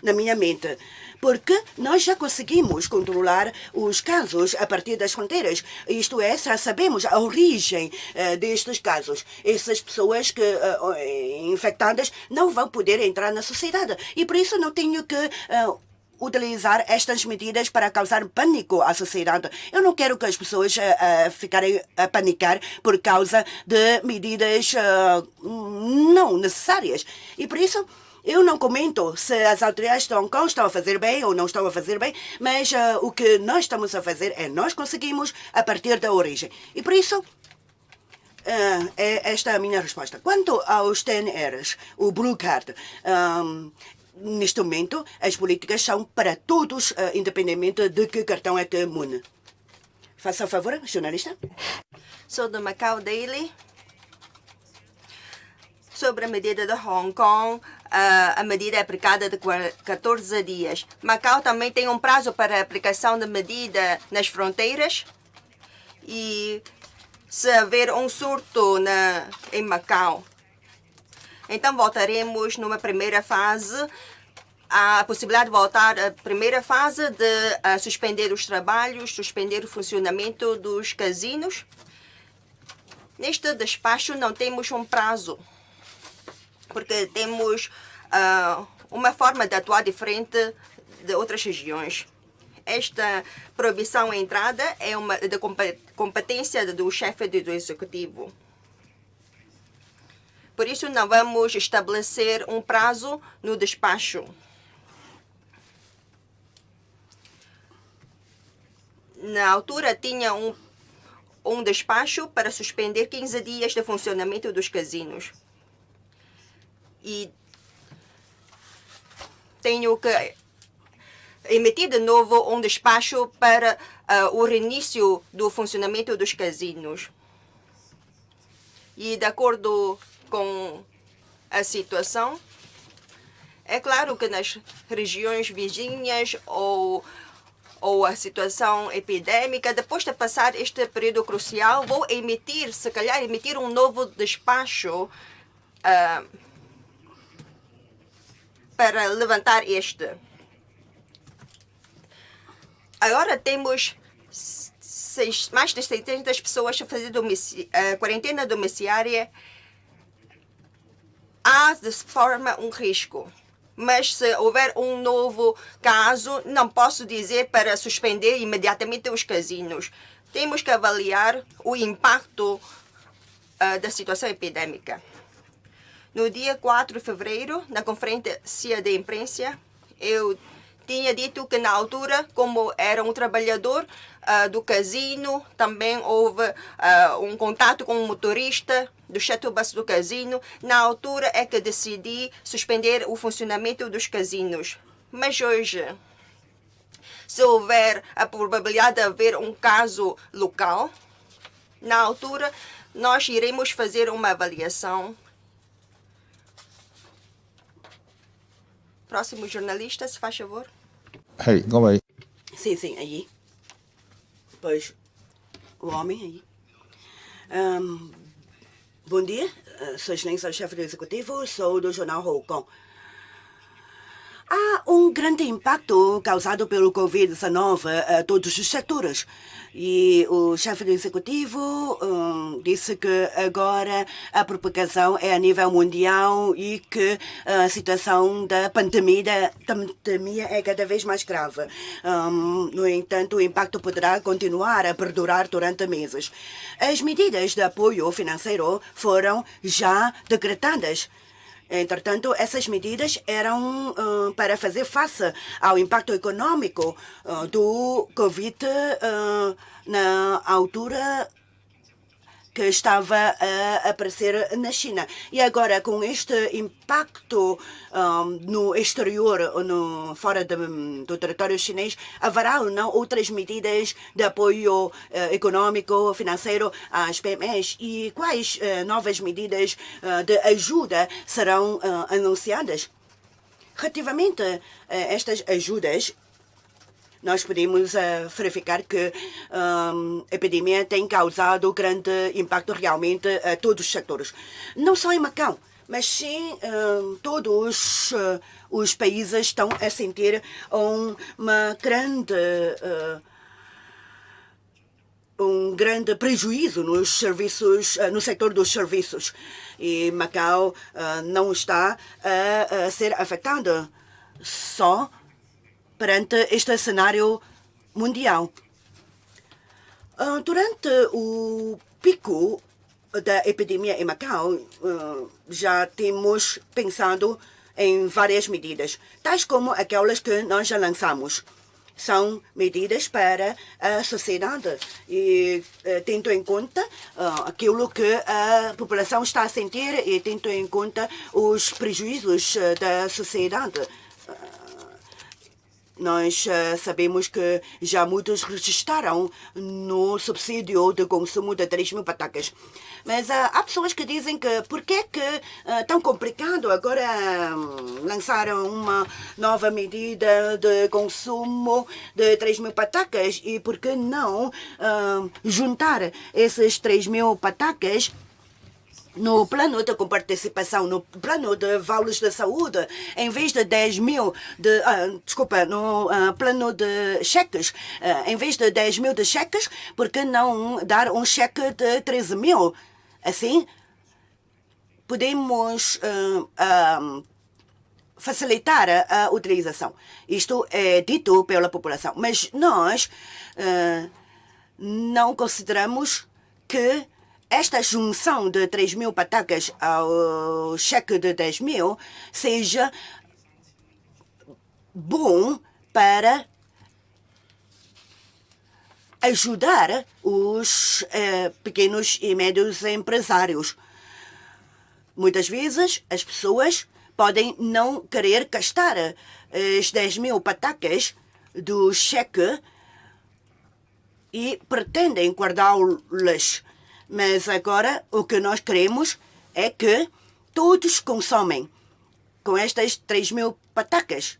na minha mente. Porque nós já conseguimos controlar os casos a partir das fronteiras. Isto é, já sabemos a origem destes casos. Essas pessoas infectadas não vão poder entrar na sociedade. E por isso não tenho que utilizar estas medidas para causar pânico à sociedade. Eu não quero que as pessoas ficarem a panicar por causa de medidas não necessárias. E por isso eu não comento se as autoridades de Hong Kong estão a fazer bem ou não estão a fazer bem, mas o que nós estamos a fazer é nós conseguimos a partir da origem. E por isso, é esta a minha resposta. Quanto aos TNRs, o Blue Card, neste momento, as políticas são para todos, independentemente de que cartão é que une. Faça favor, jornalista. Sou do Macau Daily. Sobre a medida de Hong Kong, a medida é aplicada de 14 dias. Macau também tem um prazo para a aplicação da medida nas fronteiras. E se haver um surto em Macau, então voltaremos numa primeira fase. Há a possibilidade de voltar à primeira fase de suspender os trabalhos, suspender o funcionamento dos casinos. Neste despacho não temos um prazo, porque temos uma forma de atuar diferente de outras regiões. Esta proibição à entrada é de competência do chefe do executivo. Por isso, não vamos estabelecer um prazo no despacho. Na altura, tinha um despacho para suspender 15 dias de funcionamento dos casinos. E tenho que emitir de novo um despacho para o reinício do funcionamento dos casinos. E de acordo com a situação, é claro que nas regiões vizinhas ou a situação epidêmica, depois de passar este período crucial, vou se calhar emitir um novo despacho para levantar este. Agora temos mais de 600 pessoas a fazer quarentena domiciliária. Há de forma um risco. Mas se houver um novo caso, não posso dizer para suspender imediatamente os casinos. Temos que avaliar o impacto da situação epidêmica. No dia 4 de fevereiro, na conferência de imprensa, eu tinha dito que na altura, como era um trabalhador do casino, também houve um contato com um motorista do shuttle bus do casino. Na altura é que decidi suspender o funcionamento dos casinos. Mas hoje, se houver a probabilidade de haver um caso local, na altura nós iremos fazer uma avaliação. Próximo jornalista, se faz favor. 係，各位 Sim, sim, aí. Pois, o homem aí. Bom dia, sou Excelência Chefe do Executivo, sou do jornal Hong Kong. Há um grande impacto causado pelo Covid-19 a todos os setores. E o chefe do executivo disse que agora a propagação é a nível mundial e que a situação da pandemia é cada vez mais grave. No entanto, o impacto poderá continuar a perdurar durante meses. As medidas de apoio financeiro foram já decretadas. Entretanto, essas medidas eram para fazer face ao impacto econômico do Covid na altura que estava a aparecer na China. E agora, com este impacto no exterior, fora do território chinês, haverá ou não outras medidas de apoio econômico, financeiro às PMEs? E quais novas medidas de ajuda serão anunciadas? Relativamente a estas ajudas, nós podemos verificar que a epidemia tem causado grande impacto realmente a todos os setores. Não só em Macau, mas sim todos os países estão a sentir um grande prejuízo nos serviços, no setor dos serviços. E Macau não está a ser afetada só perante este cenário mundial. Durante o pico da epidemia em Macau, já temos pensado em várias medidas, tais como aquelas que nós já lançamos. São medidas para a sociedade e tendo em conta aquilo que a população está a sentir e tendo em conta os prejuízos da sociedade. Nós sabemos que já muitos registraram no subsídio de consumo de 3.000 patacas. Mas há pessoas que dizem que por que é tão complicado agora lançar uma nova medida de consumo de 3.000 patacas e por que não juntar esses 3.000 patacas no plano de comparticipação, no plano de vales de saúde, em vez de 10.000 no plano de cheques, em vez de 10.000 de cheques, por que não dar um cheque de 13.000? Assim, podemos facilitar a utilização. Isto é dito pela população, mas nós não consideramos que esta junção de 3.000 patacas ao cheque de 10.000 seja bom para ajudar os pequenos e médios empresários. Muitas vezes as pessoas podem não querer gastar as 10.000 patacas do cheque e pretendem guardá-las. Mas agora o que nós queremos é que todos consomem com estas 3.000 patacas.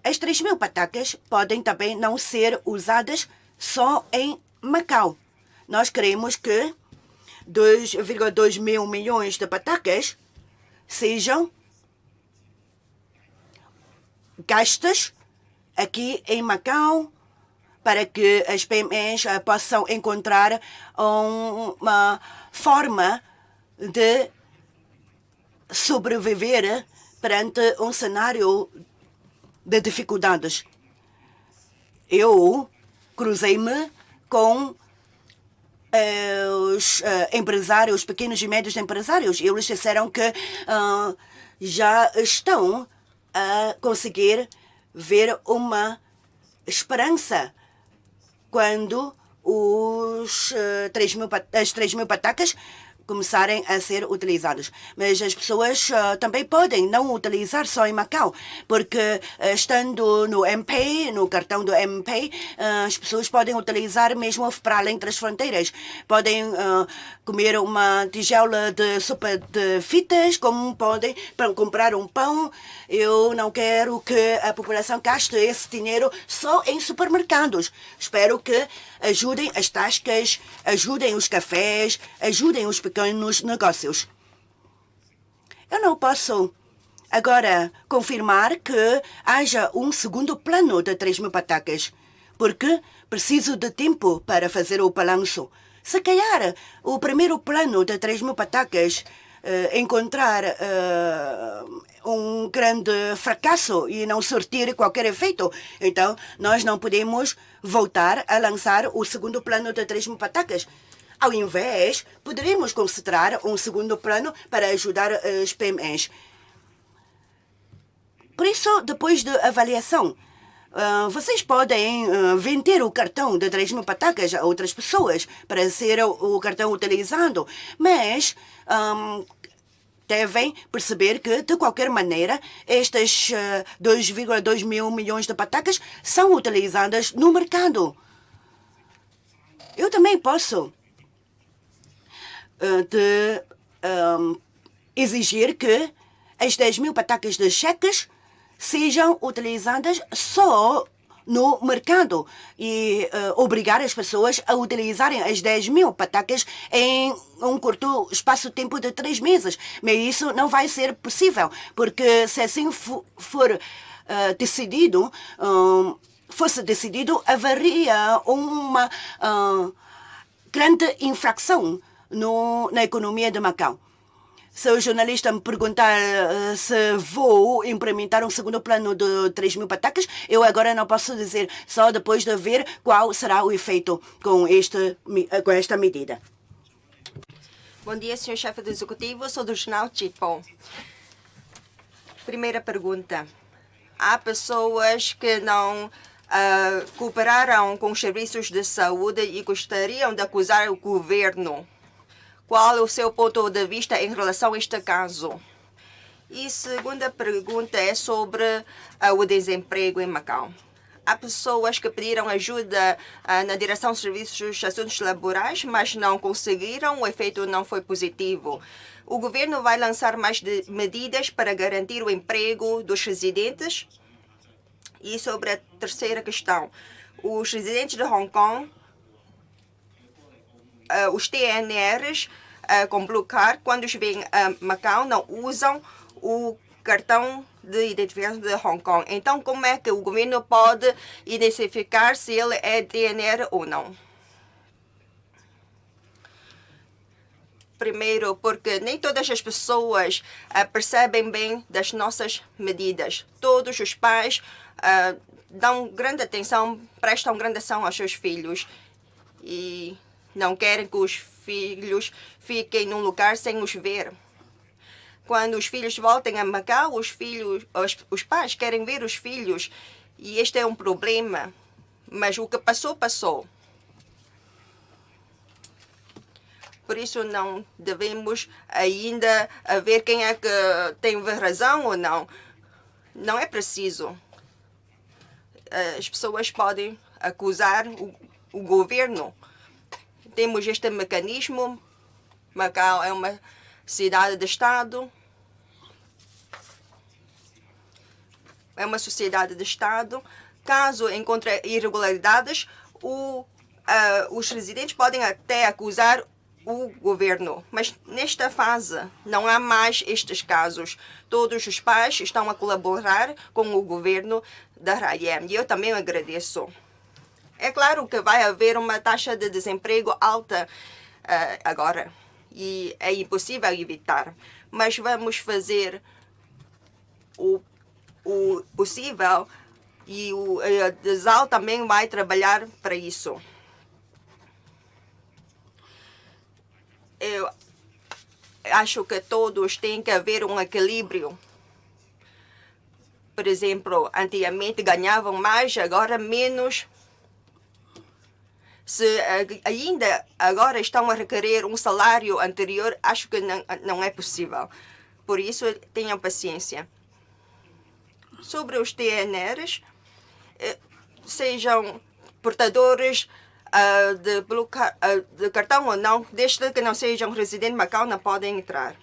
As 3.000 patacas podem também não ser usadas só em Macau. Nós queremos que 2,2 mil milhões de patacas sejam gastas aqui em Macau, para que as PMEs possam encontrar uma forma de sobreviver perante um cenário de dificuldades. Eu cruzei-me com os empresários, pequenos e médios empresários, e eles disseram que já estão a conseguir ver uma esperança quando as 3.000 patacas começarem a ser utilizados. Mas as pessoas também podem não utilizar só em Macau, porque estando no MPay, no cartão do MPay, as pessoas podem utilizar mesmo para além das fronteiras. Podem comer uma tigela de sopa de fitas, como podem comprar um pão. Eu não quero que a população gaste esse dinheiro só em supermercados. Espero que ajudem as tascas, ajudem os cafés, ajudem os pequenos negócios. Eu não posso agora confirmar que haja um segundo plano de 3.000 patacas, porque preciso de tempo para fazer o balanço. Se calhar o primeiro plano de 3.000 patacas encontrar um grande fracasso e não surtir qualquer efeito. Então, nós não podemos voltar a lançar o segundo plano de 3.000 patacas. Ao invés, poderíamos considerar um segundo plano para ajudar as PMEs. Por isso, depois da avaliação, vocês podem vender o cartão de 3.000 patacas a outras pessoas para ser o cartão utilizado, mas devem perceber que, de qualquer maneira, estas 2,2 mil milhões de patacas são utilizadas no mercado. Eu também posso exigir que as 10.000 patacas de cheques sejam utilizadas só no mercado e obrigar as pessoas a utilizarem as 10.000 patacas em um curto espaço de tempo de 3 meses. Mas isso não vai ser possível, porque se assim for decidido, haveria uma grande infração na economia de Macau. Se o jornalista me perguntar se vou implementar um segundo plano de 3.000 patacas, eu agora não posso dizer, só depois de ver qual será o efeito com esta medida. Bom dia, senhor chefe do executivo. Sou do jornal Tipo. Primeira pergunta. Há pessoas que não cooperaram com os serviços de saúde e gostariam de acusar o governo. Qual é o seu ponto de vista em relação a este caso? E segunda pergunta é sobre o desemprego em Macau. Há pessoas que pediram ajuda na Direção de Serviços de Assuntos Laborais, mas não conseguiram, o efeito não foi positivo. O governo vai lançar mais medidas para garantir o emprego dos residentes? E sobre a terceira questão, os residentes de Hong Kong, os TNRs com Blue Card, quando vêm a Macau, não usam o cartão de identificação de Hong Kong. Então, como é que o governo pode identificar se ele é TNR ou não? Primeiro, porque nem todas as pessoas percebem bem das nossas medidas. Todos os pais dão grande atenção, prestam grande atenção aos seus filhos e não querem que os filhos fiquem num lugar sem os ver. Quando os filhos voltem a Macau, os pais querem ver os filhos e este é um problema. Mas o que passou, passou. Por isso não devemos ainda ver quem é que tem razão ou não. Não é preciso. As pessoas podem acusar o governo. Temos este mecanismo. Macau é uma cidade de Estado. É uma sociedade de Estado. Caso encontre irregularidades, os residentes podem até acusar o governo. Mas nesta fase não há mais estes casos. Todos os pais estão a colaborar com o governo da RAIEM. E eu também agradeço. É claro que vai haver uma taxa de desemprego alta agora. E é impossível evitar. Mas vamos fazer o possível e o DESAL também vai trabalhar para isso. Eu acho que todos têm que haver um equilíbrio. Por exemplo, antigamente ganhavam mais, agora menos. Se ainda agora estão a requerer um salário anterior, acho que não é possível. Por isso, tenham paciência. Sobre os TNRs, sejam portadores de cartão ou não, desde que não sejam residentes de Macau, não podem entrar.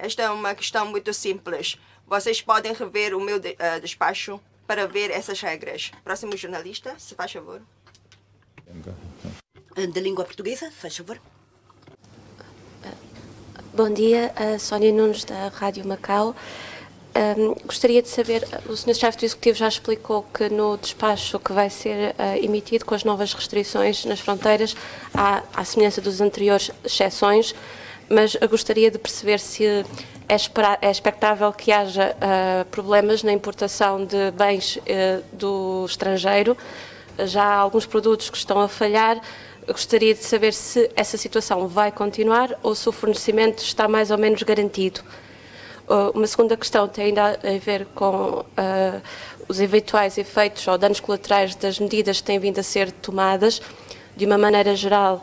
Esta é uma questão muito simples. Vocês podem rever o meu despacho para ver essas regras. Próximo jornalista, se faz favor. De língua portuguesa, faz favor. Bom dia, Sónia Nunes da Rádio Macau. Gostaria de saber, o Sr. Chefe do Executivo já explicou que no despacho que vai ser emitido com as novas restrições nas fronteiras há, à semelhança dos anteriores, exceções, mas eu gostaria de perceber se é expectável que haja problemas na importação de bens do estrangeiro. Já há alguns produtos que estão a falhar. Eu gostaria de saber se essa situação vai continuar ou se o fornecimento está mais ou menos garantido. Uma segunda questão tem ainda a ver com os eventuais efeitos ou danos colaterais das medidas que têm vindo a ser tomadas. De uma maneira geral,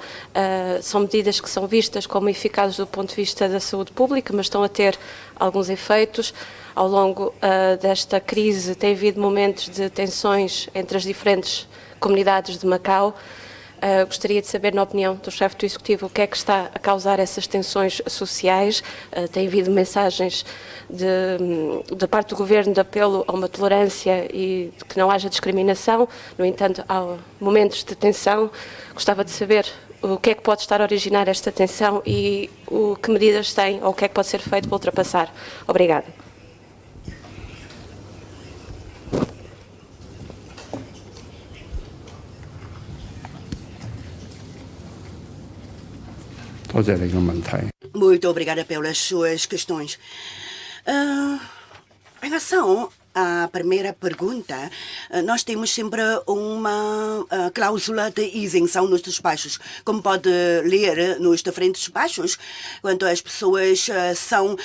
são medidas que são vistas como eficazes do ponto de vista da saúde pública, mas estão a ter alguns efeitos. Ao longo desta crise tem havido momentos de tensões entre as diferentes comunidades de Macau. Gostaria de saber, na opinião do chefe do Executivo, o que é que está a causar essas tensões sociais. Tem havido mensagens da parte do Governo de apelo a uma tolerância e de que não haja discriminação. No entanto, há momentos de tensão. Gostava de saber o que é que pode estar a originar esta tensão e que medidas tem ou o que é que pode ser feito para ultrapassar. Obrigada. Muito obrigada pelas suas questões. Em relação à primeira pergunta, nós temos sempre uma cláusula de isenção nos despachos. Como pode ler nos diferentes despachos, quando as pessoas são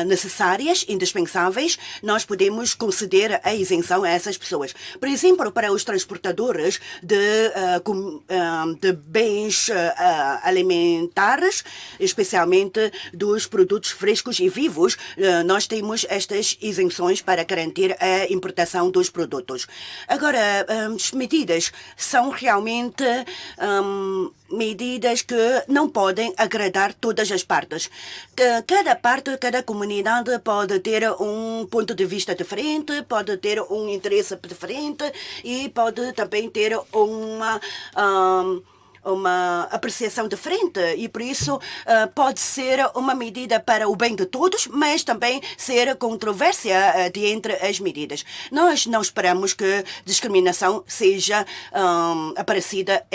necessárias, indispensáveis, nós podemos conceder a isenção a essas pessoas. Por exemplo, para os transportadores de bens alimentares, especialmente dos produtos frescos e vivos, nós temos estas isenções para garantir a importação dos produtos. Agora, as medidas são realmente medidas que não podem agradar todas as partes. Cada parte, cada comunidade pode ter um ponto de vista diferente, pode ter um interesse diferente e pode também ter uma apreciação diferente e por isso pode ser uma medida para o bem de todos, mas também ser controvérsia de entre as medidas. Nós não esperamos que discriminação seja aparecida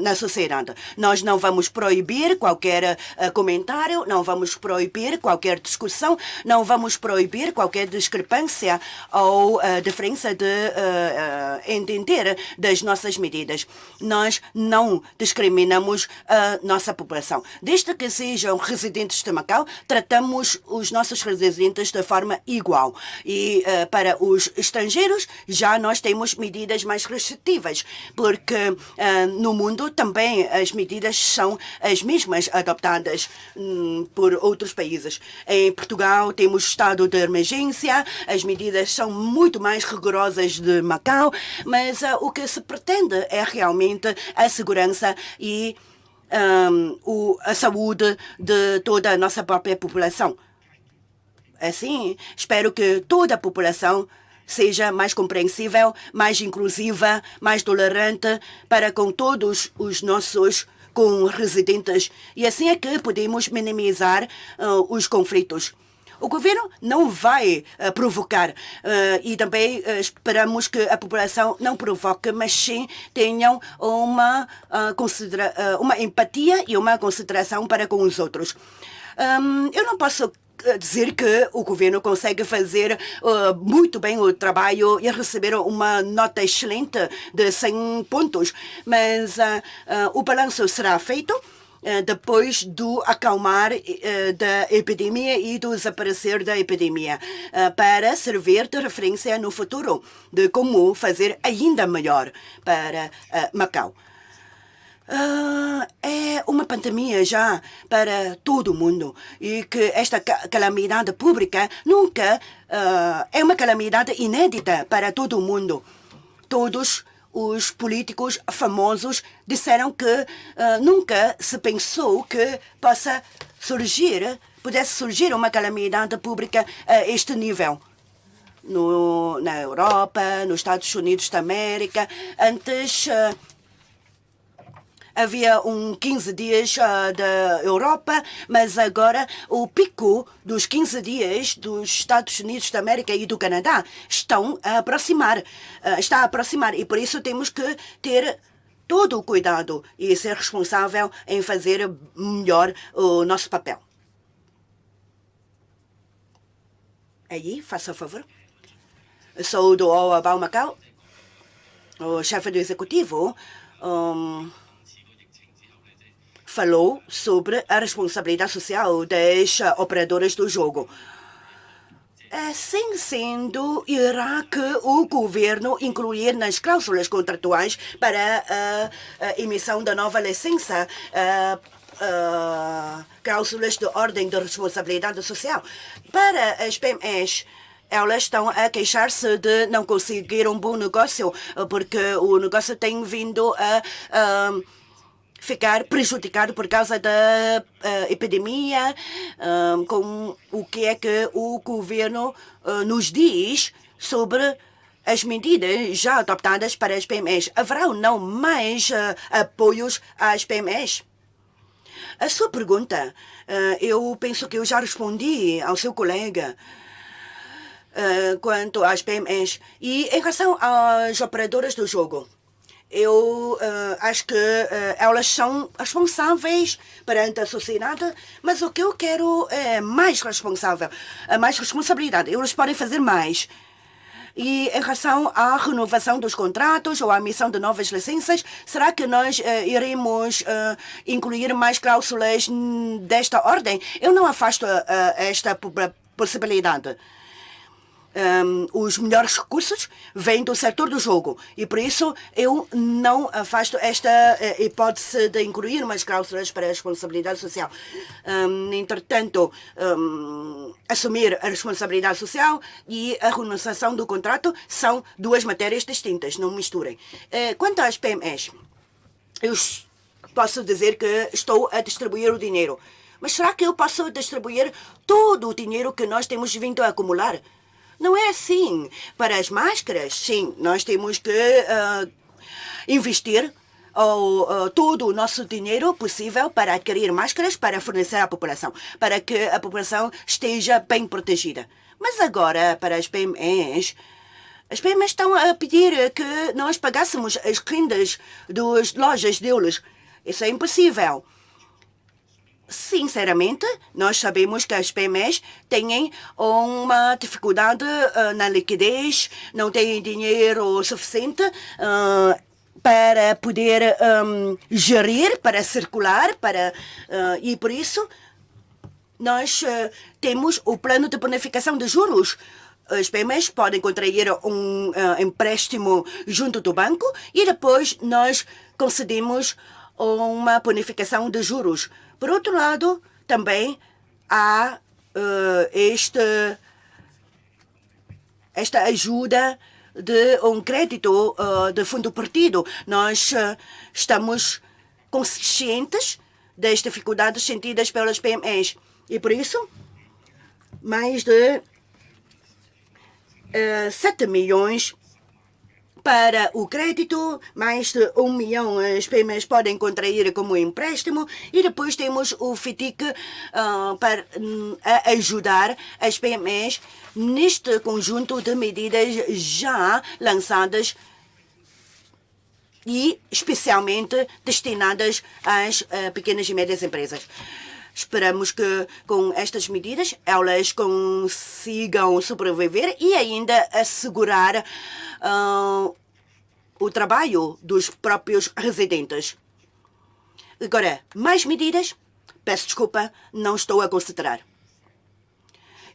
na sociedade. Nós não vamos proibir qualquer comentário, não vamos proibir qualquer discussão, não vamos proibir qualquer discrepância ou diferença de entender das nossas medidas. Nós não discriminamos a nossa população. Desde que sejam residentes de Macau, tratamos os nossos residentes de forma igual. E para os estrangeiros, já nós temos medidas mais restritivas, porque no mundo também as medidas são as mesmas adoptadas por outros países. Em Portugal temos estado de emergência, as medidas são muito mais rigorosas de Macau, mas o que se pretende é realmente a segurança e a saúde de toda a nossa própria população. Assim, espero que toda a população seja mais compreensível, mais inclusiva, mais tolerante para com todos os nossos residentes. E assim é que podemos minimizar os conflitos. O governo não vai provocar e também esperamos que a população não provoque, mas sim tenham uma empatia e uma consideração para com os outros. Eu não posso dizer que o governo consegue fazer muito bem o trabalho e receber uma nota excelente de 100 pontos, mas o balanço será feito depois do acalmar da epidemia e do desaparecer da epidemia, para servir de referência no futuro de como fazer ainda melhor para Macau. É uma pandemia já para todo o mundo e que esta calamidade pública nunca é uma calamidade inédita para todo o mundo. Todos os políticos famosos disseram que nunca se pensou que pudesse surgir uma calamidade pública a este nível. Na Europa, nos Estados Unidos da América, antes havia 15 dias da Europa, mas agora o pico dos 15 dias dos Estados Unidos da América e do Canadá está a aproximar. E por isso temos que ter todo o cuidado e ser responsável em fazer melhor o nosso papel. Aí, faça favor. Sou do Oabao Macau, o chefe do executivo. Falou sobre a responsabilidade social das operadoras do jogo. Assim sendo, irá que o governo incluir nas cláusulas contratuais para a emissão da nova licença cláusulas de ordem de responsabilidade social. Para as PMEs, elas estão a queixar-se de não conseguir um bom negócio, porque o negócio tem vindo a ficar prejudicado por causa da epidemia. Com o que é que o governo nos diz sobre as medidas já adoptadas para as PMEs? Haverá ou não mais apoios às PMEs? A sua pergunta, eu penso que eu já respondi ao seu colega quanto às PMEs. E em relação às operadoras do jogo, eu acho que elas são responsáveis perante a sociedade, mas o que eu quero é mais responsabilidade. Eles podem fazer mais. E em relação à renovação dos contratos ou à emissão de novas licenças, será que nós iremos incluir mais cláusulas desta ordem? Eu não afasto esta possibilidade. Os melhores recursos vêm do setor do jogo e por isso eu não afasto esta hipótese de incluir mais cláusulas para a responsabilidade social. Entretanto, assumir a responsabilidade social e a renovação do contrato são duas matérias distintas, não misturem. Quanto às PMEs, eu posso dizer que estou a distribuir o dinheiro, mas será que eu posso distribuir todo o dinheiro que nós temos vindo a acumular? Não é assim. Para as máscaras, sim, nós temos que investir todo o nosso dinheiro possível para adquirir máscaras para fornecer à população, para que a população esteja bem protegida. Mas agora, para as PMEs estão a pedir que nós pagássemos as rendas das lojas deles. Isso é impossível. Sinceramente, nós sabemos que as PMEs têm uma dificuldade na liquidez, não têm dinheiro suficiente para poder gerir, para circular, e por isso nós temos o plano de bonificação de juros. As PMEs podem contrair um empréstimo junto do banco e depois nós concedemos uma bonificação de juros. Por outro lado, também há esta ajuda de um crédito de fundo perdido. Nós estamos conscientes das dificuldades sentidas pelas PMEs e, por isso, mais de 7 milhões para o crédito, mais de 1 milhão as PMEs podem contrair como empréstimo e depois temos o FITIC para ajudar as PMEs neste conjunto de medidas já lançadas e especialmente destinadas às pequenas e médias empresas. Esperamos que com estas medidas elas consigam sobreviver e ainda assegurar o trabalho dos próprios residentes. Agora, mais medidas? Peço desculpa, não estou a considerar.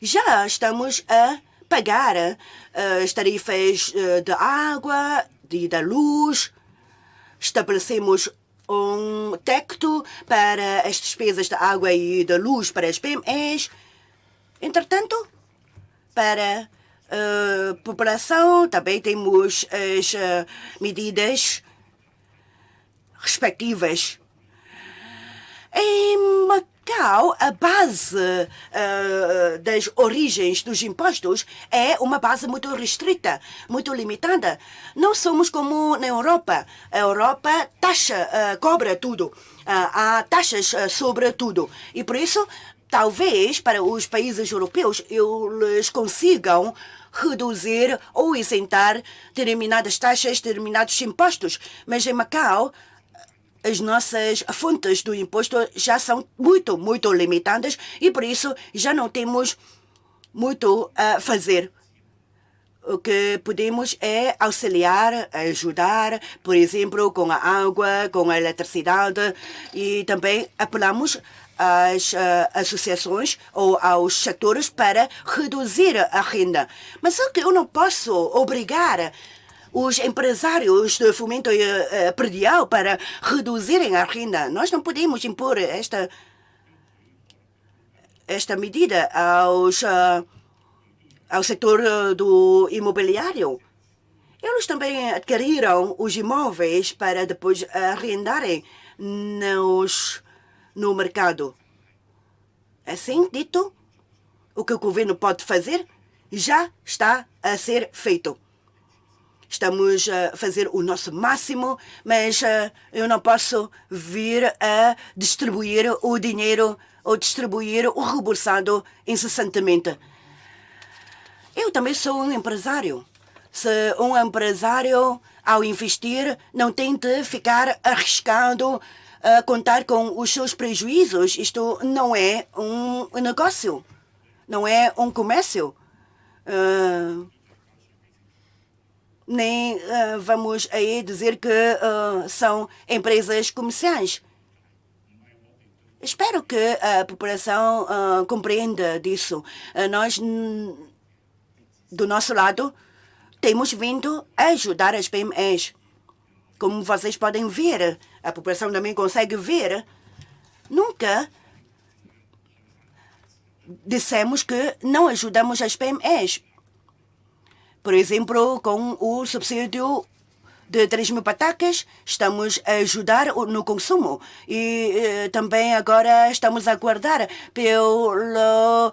Já estamos a pagar as tarifas de água e da luz. Estabelecemos um teto para as despesas da água e da luz para as PMEs. Entretanto, para a população também temos as medidas respectivas. Em Macau, a base das origens dos impostos é uma base muito restrita, muito limitada. Não somos como na Europa. A Europa cobra tudo. Há taxas sobre tudo. E por isso, talvez para os países europeus, eles consigam reduzir ou isentar determinadas taxas, determinados impostos. Mas em Macau, as nossas fontes do imposto já são muito, muito limitadas e por isso já não temos muito a fazer. O que podemos é auxiliar, ajudar, por exemplo, com a água, com a eletricidade e também apelamos às associações ou aos setores para reduzir a renda. Mas o que eu não posso obrigar os empresários de fomento predial para reduzirem a renda. Nós não podemos impor esta medida ao setor do imobiliário. Eles também adquiriram os imóveis para depois arrendarem no mercado. Assim dito, o que o governo pode fazer já está a ser feito. Estamos a fazer o nosso máximo, mas eu não posso vir a distribuir o dinheiro ou distribuir o reembolsado incessantemente. Eu também sou um empresário. Se um empresário, ao investir, não tem de ficar arriscado a contar com os seus prejuízos, isto não é um negócio, não é um comércio. Nem vamos aí dizer que são empresas comerciais. Espero que a população compreenda disso. Nós, do nosso lado, temos vindo a ajudar as PMEs. Como vocês podem ver, a população também consegue ver, nunca dissemos que não ajudamos as PMEs. Por exemplo, com o subsídio de 3.000 patacas, estamos a ajudar no consumo. E também agora estamos a aguardar pela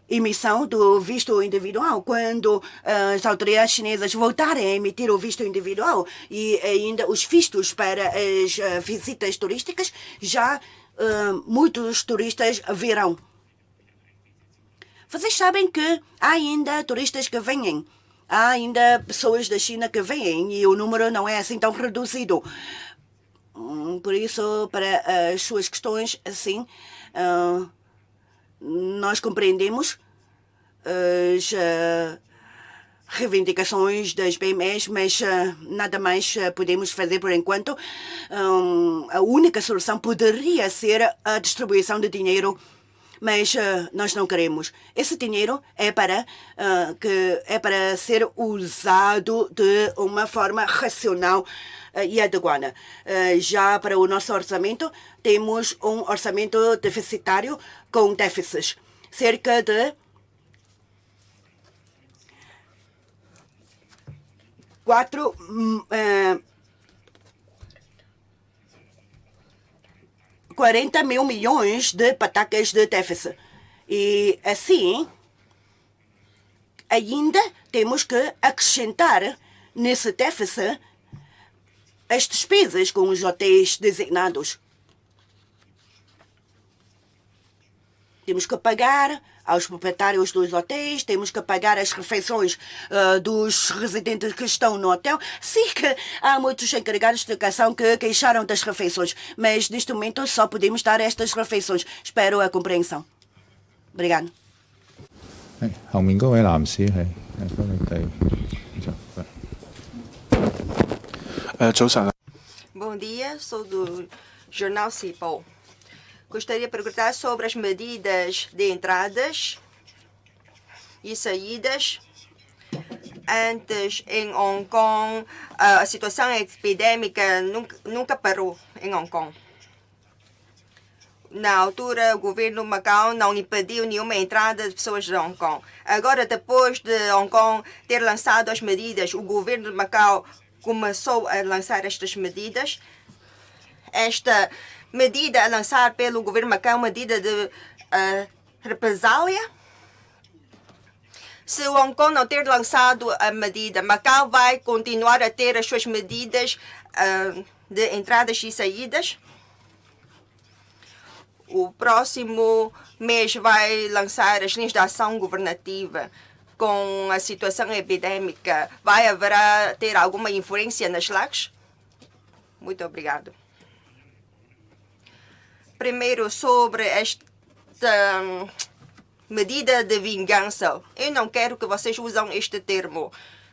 emissão do visto individual. Quando as autoridades chinesas voltarem a emitir o visto individual e ainda os vistos para as visitas turísticas, já muitos turistas virão. Vocês sabem que há ainda turistas que vêm, há ainda pessoas da China que vêm e o número não é assim tão reduzido. Por isso, para as suas questões, assim, nós compreendemos as reivindicações das PMEs, mas nada mais podemos fazer por enquanto. A única solução poderia ser a distribuição de dinheiro, mas nós não queremos. Esse dinheiro é para ser usado de uma forma racional e adequada. Já para o nosso orçamento, temos um orçamento deficitário com déficits. Cerca de 40 mil milhões de patacas de déficit. E assim, ainda temos que acrescentar nesse déficit as despesas com os hotéis designados. Temos que pagar aos proprietários dos hotéis, temos que pagar as refeições dos residentes que estão no hotel. Sim que há muitos encarregados de educação que queixaram das refeições, mas neste momento só podemos dar estas refeições. Espero a compreensão. Obrigado. 後面嗰位男士係幫你哋。早晨。Bom dia, sou do Jornal Cipó. Gostaria de perguntar sobre as medidas de entradas e saídas. Antes, em Hong Kong, a situação epidêmica nunca parou em Hong Kong. Na altura, o governo de Macau não impediu nenhuma entrada de pessoas de Hong Kong. Agora, depois de Hong Kong ter lançado as medidas, o governo de Macau começou a lançar estas medidas. Esta medida a lançar pelo governo de Macau é uma medida de represália. Se Hong Kong não ter lançado a medida, Macau vai continuar a ter as suas medidas de entradas e saídas. O próximo mês vai lançar as linhas de ação governativa com a situação epidêmica. Vai haverá ter alguma influência nas LACs? Muito obrigado. Primeiro, sobre esta medida de vingança. Eu não quero que vocês usem este termo.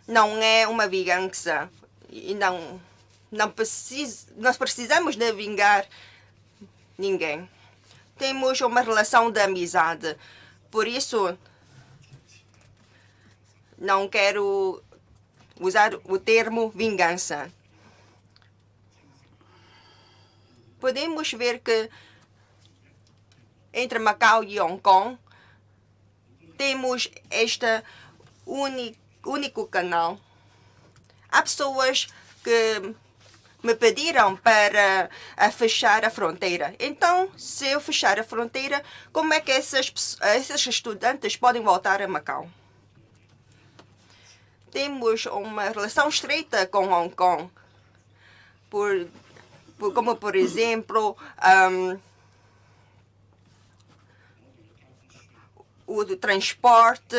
Não é uma vingança. E nós precisamos de vingar ninguém. Temos uma relação de amizade. Por isso, não quero usar o termo vingança. Podemos ver que entre Macau e Hong Kong temos este único canal. Há pessoas que me pediram para fechar a fronteira. Então, se eu fechar a fronteira, como é que esses estudantes podem voltar a Macau? Temos uma relação estreita com Hong Kong, como, por exemplo, o transporte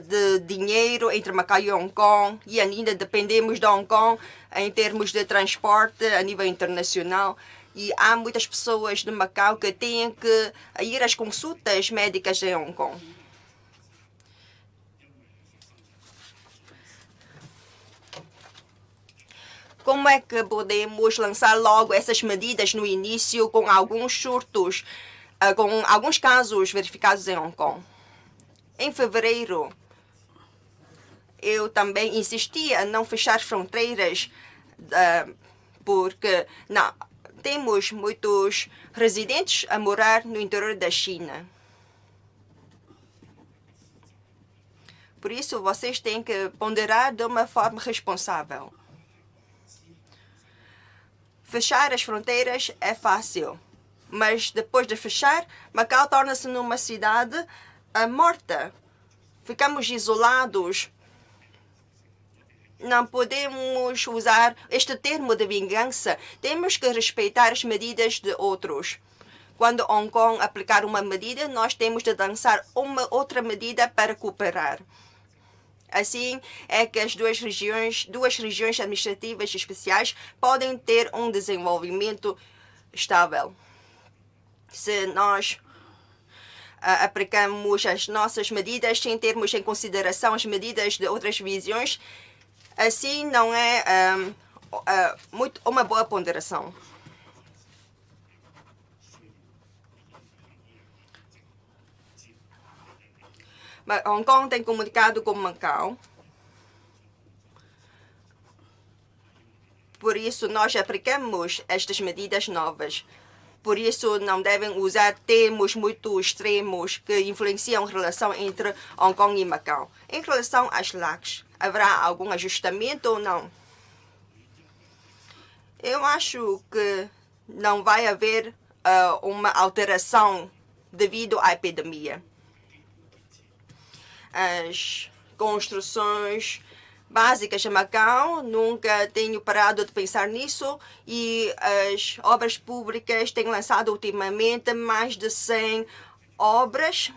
de dinheiro entre Macau e Hong Kong, e ainda dependemos de Hong Kong em termos de transporte a nível internacional. E há muitas pessoas de Macau que têm que ir às consultas médicas em Hong Kong. Como é que podemos lançar logo essas medidas no início com alguns surtos, com alguns casos verificados em Hong Kong? Em fevereiro, eu também insisti a não fechar fronteiras, porque temos muitos residentes a morar no interior da China. Por isso, vocês têm que ponderar de uma forma responsável. Fechar as fronteiras é fácil, mas depois de fechar, Macau torna-se numa cidade morta. Ficamos isolados. Não podemos usar este termo de vingança. Temos que respeitar as medidas de outros. Quando Hong Kong aplicar uma medida, nós temos de lançar uma outra medida para cooperar. Assim é que as duas regiões administrativas especiais podem ter um desenvolvimento estável. Se nós aplicamos as nossas medidas sem termos em consideração as medidas de outras visões, assim não é uma boa ponderação. Mas Hong Kong tem comunicado com Macau. Por isso, nós aplicamos estas medidas novas. Por isso, não devem usar termos muito extremos que influenciam a relação entre Hong Kong e Macau. Em relação às LACs, haverá algum ajustamento ou não? Eu acho que não vai haver uma alteração devido à epidemia. As construções básicas em Macau, nunca tenho parado de pensar nisso, e as obras públicas têm lançado ultimamente mais de 100 obras,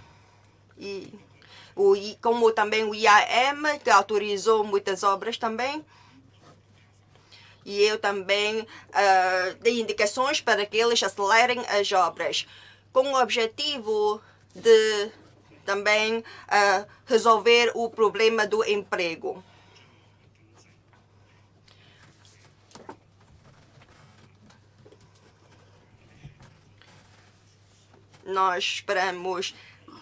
e como também o IAM, que autorizou muitas obras também. E eu também dei indicações para que eles acelerem as obras, com o objetivo de também resolver o problema do emprego. nós esperamos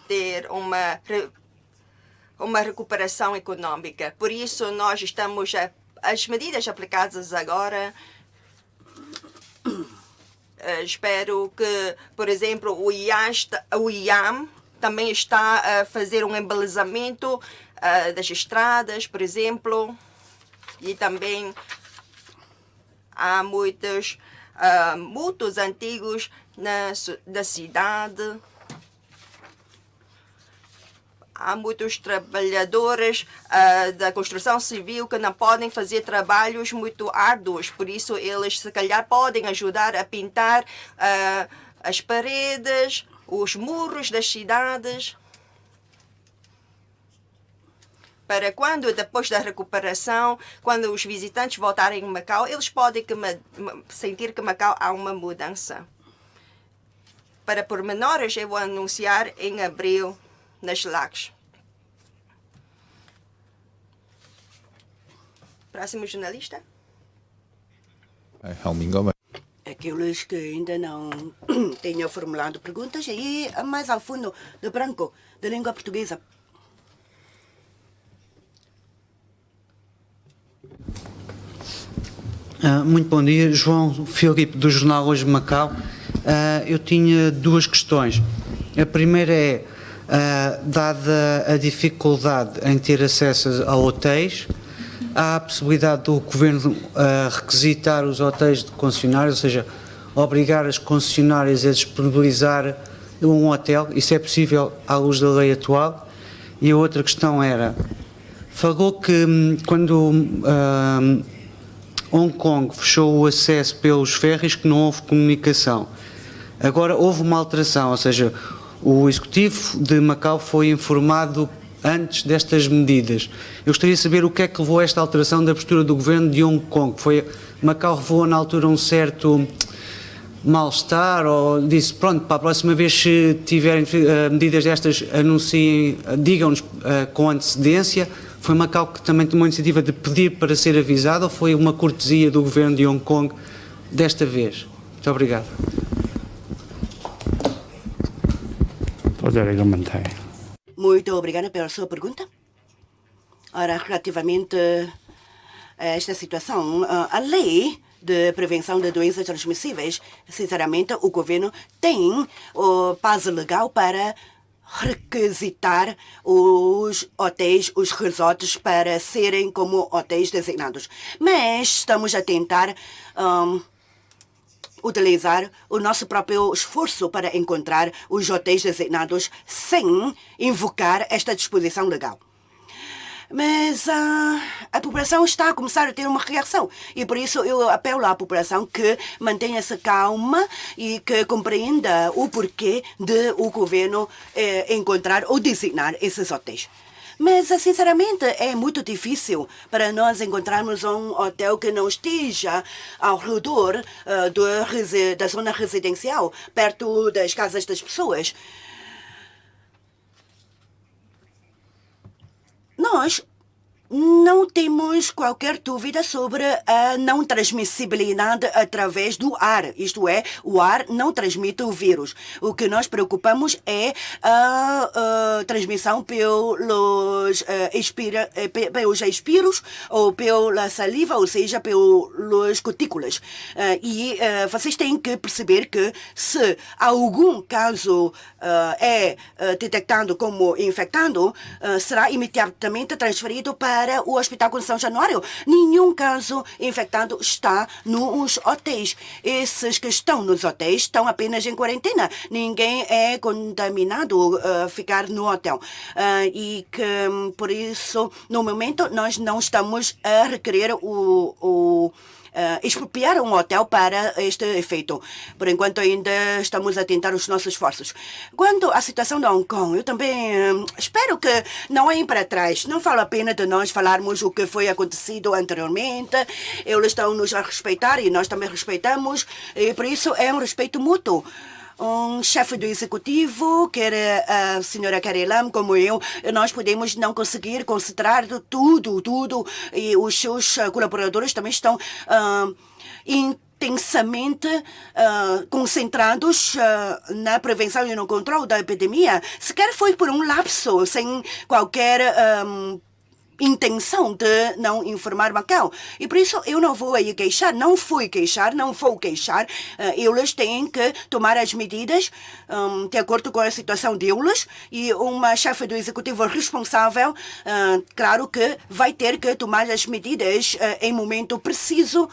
ter uma recuperação econômica. Por isso, nós estamos as medidas aplicadas agora. Espero que, por exemplo, o IAM também está a fazer um embelezamento das estradas, por exemplo, e também há muitos muitos antigos da cidade. Há muitos trabalhadores da construção civil que não podem fazer trabalhos muito árduos, por isso eles se calhar podem ajudar a pintar as paredes, os muros das cidades, para quando, depois da recuperação, quando os visitantes voltarem a Macau, eles podem sentir que Macau há uma mudança. Para pormenores, eu vou anunciar em abril nas LACs. Próximo jornalista. Helmingo. Aqueles que ainda não tenham formulado perguntas, aí mais ao fundo, de branco, de língua portuguesa. Muito bom dia, João Filipe, do Jornal Hoje Macau. Eu tinha duas questões. A primeira é, dada a dificuldade em ter acesso a hotéis, há a possibilidade do Governo requisitar os hotéis de concessionários, ou seja, obrigar as concessionárias a disponibilizar um hotel, isso é possível à luz da lei atual? E a outra questão era, falou que quando Hong Kong fechou o acesso pelos ferries que não houve comunicação. Agora houve uma alteração, ou seja, o Executivo de Macau foi informado antes destas medidas. Eu gostaria de saber o que é que levou a esta alteração da postura do Governo de Hong Kong. Macau revelou na altura um certo mal-estar ou disse, pronto, para a próxima vez se tiverem medidas destas, anunciem, digam-nos com antecedência. Foi Macau que também tomou a iniciativa de pedir para ser avisado ou foi uma cortesia do Governo de Hong Kong desta vez? Muito obrigado. Muito obrigada pela sua pergunta. Ora, relativamente a esta situação, a lei de prevenção de doenças transmissíveis, sinceramente, o governo tem o base legal para requisitar os hotéis, os resorts, para serem como hotéis designados. Mas estamos a tentar utilizar o nosso próprio esforço para encontrar os hotéis designados sem invocar esta disposição legal. Mas a população está a começar a ter uma reação e por isso eu apelo à população que mantenha-se calma e que compreenda o porquê de o governo encontrar ou designar esses hotéis. Mas, sinceramente, é muito difícil para nós encontrarmos um hotel que não esteja ao redor da zona residencial, perto das casas das pessoas. Nós não temos qualquer dúvida sobre a não transmissibilidade através do ar. Isto é, o ar não transmite o vírus. O que nós preocupamos é a transmissão pelos expiros ou pela saliva, ou seja, pelos cutículas. E vocês têm que perceber que se algum caso é detectado como infectado, será imediatamente transferido para o Hospital Conceição Januário. Nenhum caso infectado está nos hotéis. Esses que estão nos hotéis estão apenas em quarentena. Ninguém é contaminado a ficar no hotel. E que, por isso, no momento, nós não estamos a requerer expropriar um hotel para este efeito. Por enquanto ainda estamos a tentar os nossos esforços. Quanto à situação de Hong Kong, eu também espero que não olhem para trás. Não vale a pena de nós falarmos o que foi acontecido anteriormente. Eles estão-nos a respeitar e nós também respeitamos. E por isso é um respeito mútuo. Um chefe do executivo, quer a senhora Carrie Lam, como eu, nós podemos não conseguir concentrar tudo, e os seus colaboradores também estão intensamente concentrados na prevenção e no controle da epidemia, sequer foi por um lapso, sem qualquer intenção de não informar Macau. E por isso eu não vou aí queixar, não fui queixar, não vou queixar. Eles têm que tomar as medidas de acordo com a situação deles e uma chefe do executivo responsável, claro que vai ter que tomar as medidas em momento preciso.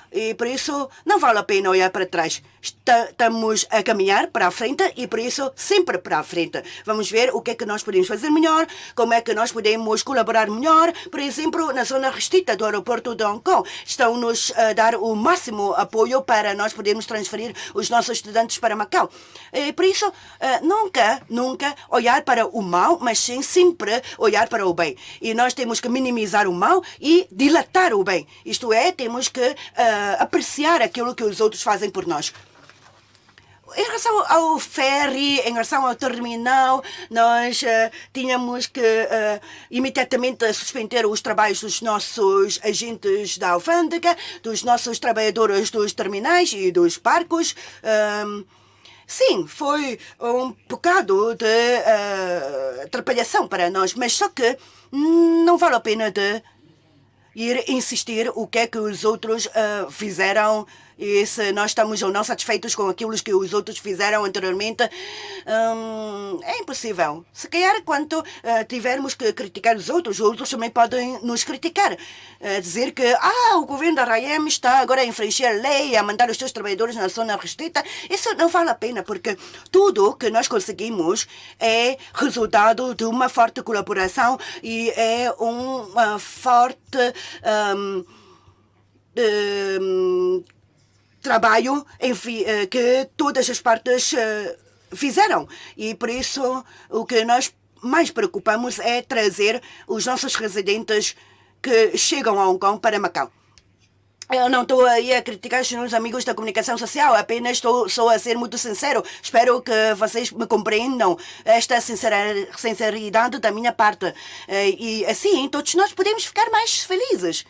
E por isso não vale a pena olhar para trás. Estamos a caminhar para a frente e por isso sempre para a frente. Vamos ver o que é que nós podemos fazer melhor, como é que nós podemos colaborar melhor. Por exemplo, na zona restrita do aeroporto de Hong Kong, estão-nos a dar o máximo apoio para nós podermos transferir os nossos estudantes para Macau. E por isso, nunca olhar para o mal, mas sim sempre olhar para o bem. E nós temos que minimizar o mal e dilatar o bem. Isto é, temos que apreciar aquilo que os outros fazem por nós. Em relação ao ferry, em relação ao terminal, nós tínhamos que imediatamente suspender os trabalhos dos nossos agentes da alfândega, dos nossos trabalhadores dos terminais e dos barcos. Sim, foi um bocado de atrapalhação para nós, mas só que não vale a pena de ir insistir o que é que os outros fizeram e se nós estamos ou não satisfeitos com aquilo que os outros fizeram anteriormente, é impossível. Se calhar, quando tivermos que criticar os outros também podem nos criticar. Dizer que o governo da RAEM está agora a infringir a lei, a mandar os seus trabalhadores na zona restrita. Isso não vale a pena, porque tudo que nós conseguimos é resultado de uma forte colaboração e é uma forte trabalho que todas as partes fizeram. E por isso o que nós mais preocupamos é trazer os nossos residentes que chegam a Hong Kong para Macau. Eu não estou aí a criticar os meus amigos da comunicação social, apenas estou só a ser muito sincero. Espero que vocês me compreendam esta sinceridade da minha parte. E assim todos nós podemos ficar mais felizes.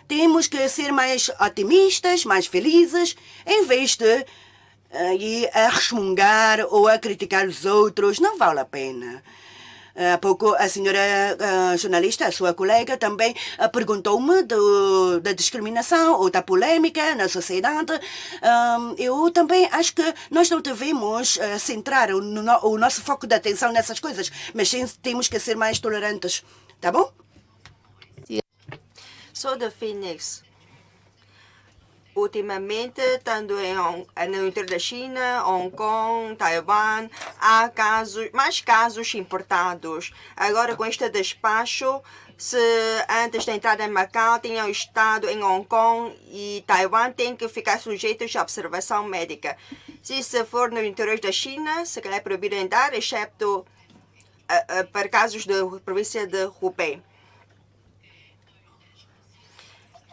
Temos que ser mais otimistas, mais felizes, em vez de ir a resmungar ou a criticar os outros. Não vale a pena. Há pouco a senhora jornalista, a sua colega, também perguntou-me da discriminação ou da polêmica na sociedade. Eu também acho que nós não devemos centrar o nosso foco de atenção nessas coisas, mas sim temos que ser mais tolerantes. Tá bom? Sou da Phoenix. Ultimamente, tanto no interior da China, Hong Kong, Taiwan, há mais casos importados. Agora, com este despacho, se antes da entrada em Macau tinham estado em Hong Kong e Taiwan, têm que ficar sujeitos à observação médica. Se for no interior da China, se calhar é proibido entrar, exceto para casos da província de Hubei.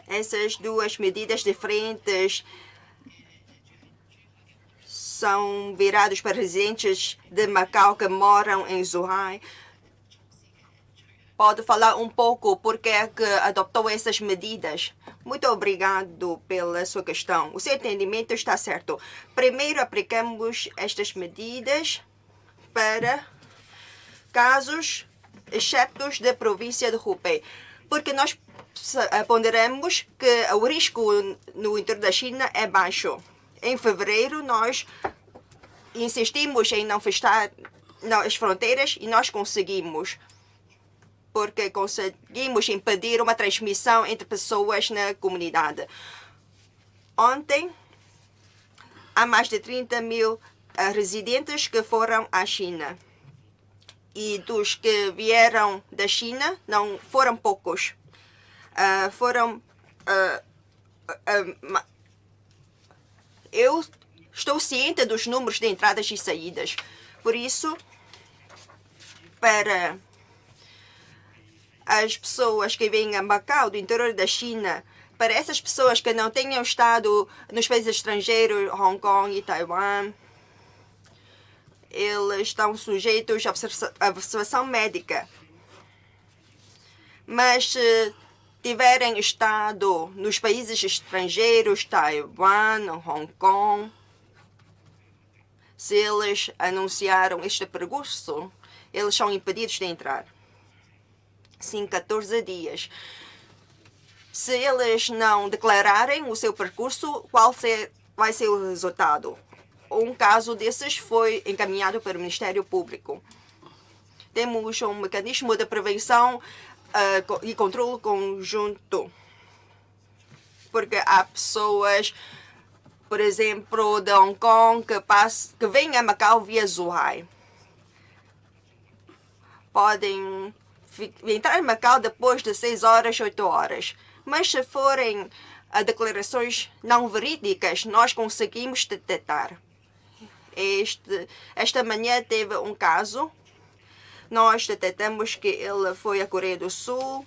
Essas duas medidas diferentes são viradas para residentes de Macau que moram em Zhuhai. Pode falar um pouco por que é que adotou essas medidas? Muito obrigado pela sua questão. O seu entendimento está certo. Primeiro, aplicamos estas medidas para casos exceptos da província de Hubei, porque nós ponderamos que o risco no interior da China é baixo. Em fevereiro, nós insistimos em não fechar as fronteiras e nós conseguimos, porque conseguimos impedir uma transmissão entre pessoas na comunidade. Ontem, há mais de 30 mil residentes que foram à China. E dos que vieram da China, não foram poucos. Eu estou ciente dos números de entradas e saídas. Por isso, para as pessoas que vêm a Macau, do interior da China, para essas pessoas que não tenham estado nos países estrangeiros, Hong Kong e Taiwan, eles estão sujeitos à observação médica. Mas tiverem estado nos países estrangeiros, Taiwan, Hong Kong, se eles anunciaram este percurso, eles são impedidos de entrar. Sim, 14 dias. Se eles não declararem o seu percurso, vai ser o resultado? Um caso desses foi encaminhado para o Ministério Público. Temos um mecanismo de prevenção e controle conjunto. Porque há pessoas, por exemplo, de Hong Kong, que vêm a Macau via Zhuhai. Podem entrar em Macau depois de 6 horas, 8 horas. Mas se forem declarações não verídicas, nós conseguimos detectar. Esta manhã teve um caso. Nós detectamos que ele foi à Coreia do Sul,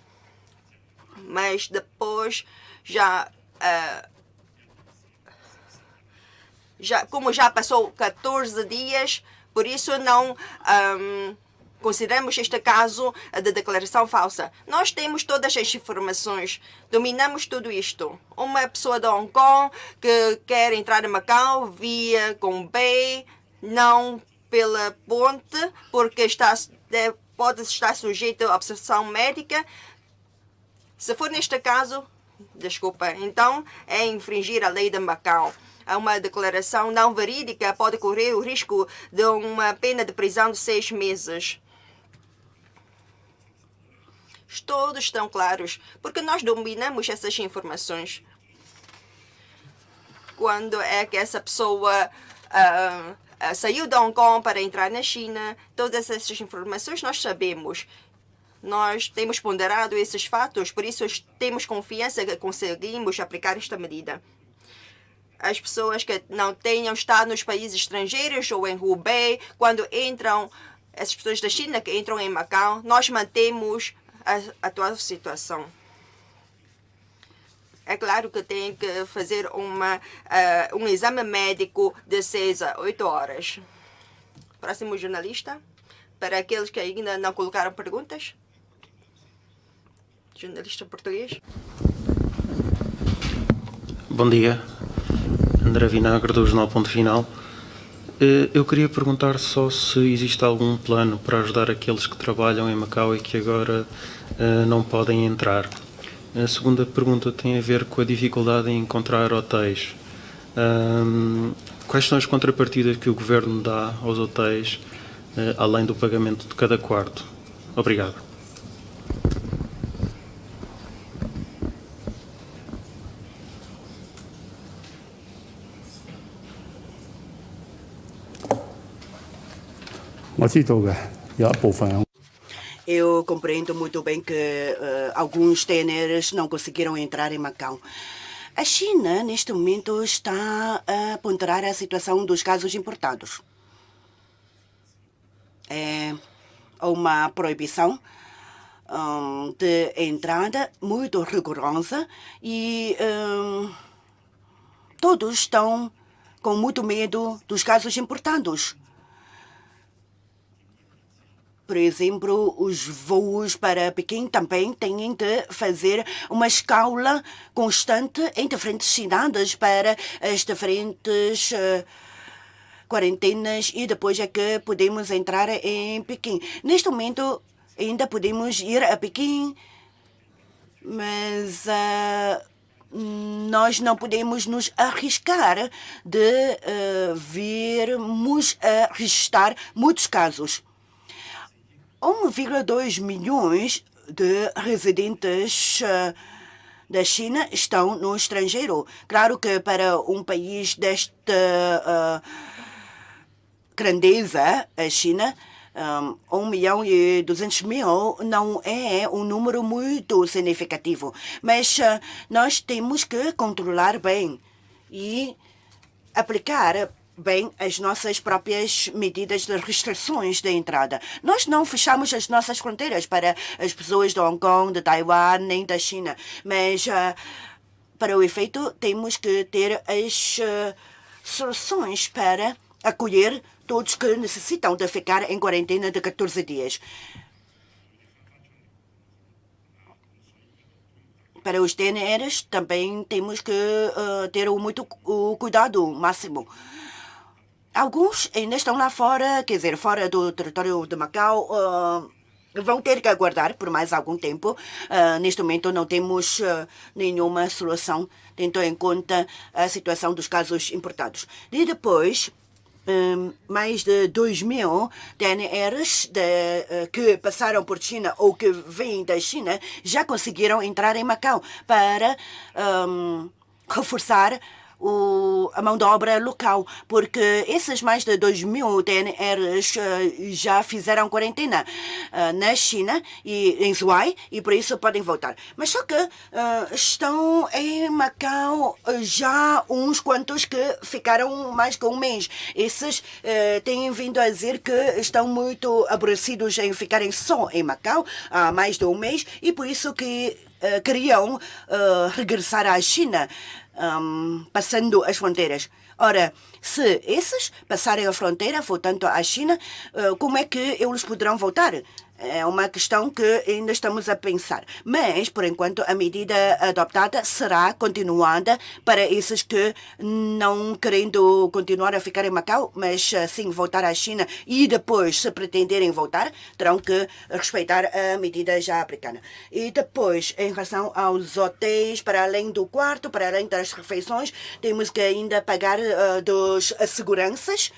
mas depois como já passou 14 dias, por isso não consideramos este caso de declaração falsa. Nós temos todas as informações, dominamos tudo isto. Uma pessoa de Hong Kong que quer entrar em Macau via Gombei, não pela ponte, porque pode estar sujeito à observação médica. Se for neste caso, desculpa, então é infringir a lei de Macau. Uma declaração não verídica pode correr o risco de uma pena de prisão de 6 meses. Todos estão claros, porque nós dominamos essas informações. Quando é que essa pessoa saiu de Hong Kong para entrar na China, todas essas informações nós sabemos. Nós temos ponderado esses fatos, por isso temos confiança que conseguimos aplicar esta medida. As pessoas que não tenham estado nos países estrangeiros ou em Hubei, quando entram, essas pessoas da China que entram em Macau, nós mantemos a atual situação. É claro que tem que fazer um exame médico de 6 a 8 horas. Próximo jornalista. Para aqueles que ainda não colocaram perguntas. Jornalista português. Bom dia. André Vinagre, do Jornal Ponto Final. Eu queria perguntar só se existe algum plano para ajudar aqueles que trabalham em Macau e que agora não podem entrar. A segunda pergunta tem a ver com a dificuldade em encontrar hotéis. Quais são as contrapartidas que o Governo dá aos hotéis, além do pagamento de cada quarto? Obrigado. Eu compreendo muito bem que alguns TNRs não conseguiram entrar em Macau. A China, neste momento, está a ponderar a situação dos casos importados. É uma proibição de entrada muito rigorosa e todos estão com muito medo dos casos importados. Por exemplo, os voos para Pequim também têm de fazer uma escala constante em diferentes cidades para as diferentes quarentenas e depois é que podemos entrar em Pequim. Neste momento, ainda podemos ir a Pequim, mas nós não podemos nos arriscar de virmos a registrar muitos casos. 1,2 milhões de residentes da China estão no estrangeiro. Claro que para um país desta grandeza, a China, 1.200.000 não é um número muito significativo. Mas nós temos que controlar bem e aplicar bem as nossas próprias medidas de restrições de entrada. Nós não fechamos as nossas fronteiras para as pessoas de Hong Kong, de Taiwan, nem da China, mas para o efeito temos que ter as soluções para acolher todos que necessitam de ficar em quarentena de 14 dias. para os TNRs também temos que ter o cuidado máximo. Alguns ainda estão lá fora, quer dizer, fora do território de Macau, vão ter que aguardar por mais algum tempo. Neste momento não temos nenhuma solução, tendo em conta a situação dos casos importados. E depois, mais de 2.000 TNRs que passaram por China ou que vêm da China já conseguiram entrar em Macau para reforçar a mão de obra local, porque esses mais de 2.000 TNRs já fizeram quarentena na China e em Zhuhai e por isso podem voltar. Mas só que estão em Macau já uns quantos que ficaram mais que um mês. Esses têm vindo a dizer que estão muito aborrecidos em ficarem só em Macau há mais de um mês e por isso que queriam regressar à China, passando as fronteiras. Ora, se esses passarem a fronteira, voltando à China, como é que eles poderão voltar? É uma questão que ainda estamos a pensar. Mas, por enquanto, a medida adoptada será continuada para esses que não querendo continuar a ficar em Macau, mas sim voltar à China e depois, se pretenderem voltar, terão que respeitar a medida já aplicada. E depois, em relação aos hotéis, para além do quarto, para além das refeições, temos que ainda pagar dos seguranças.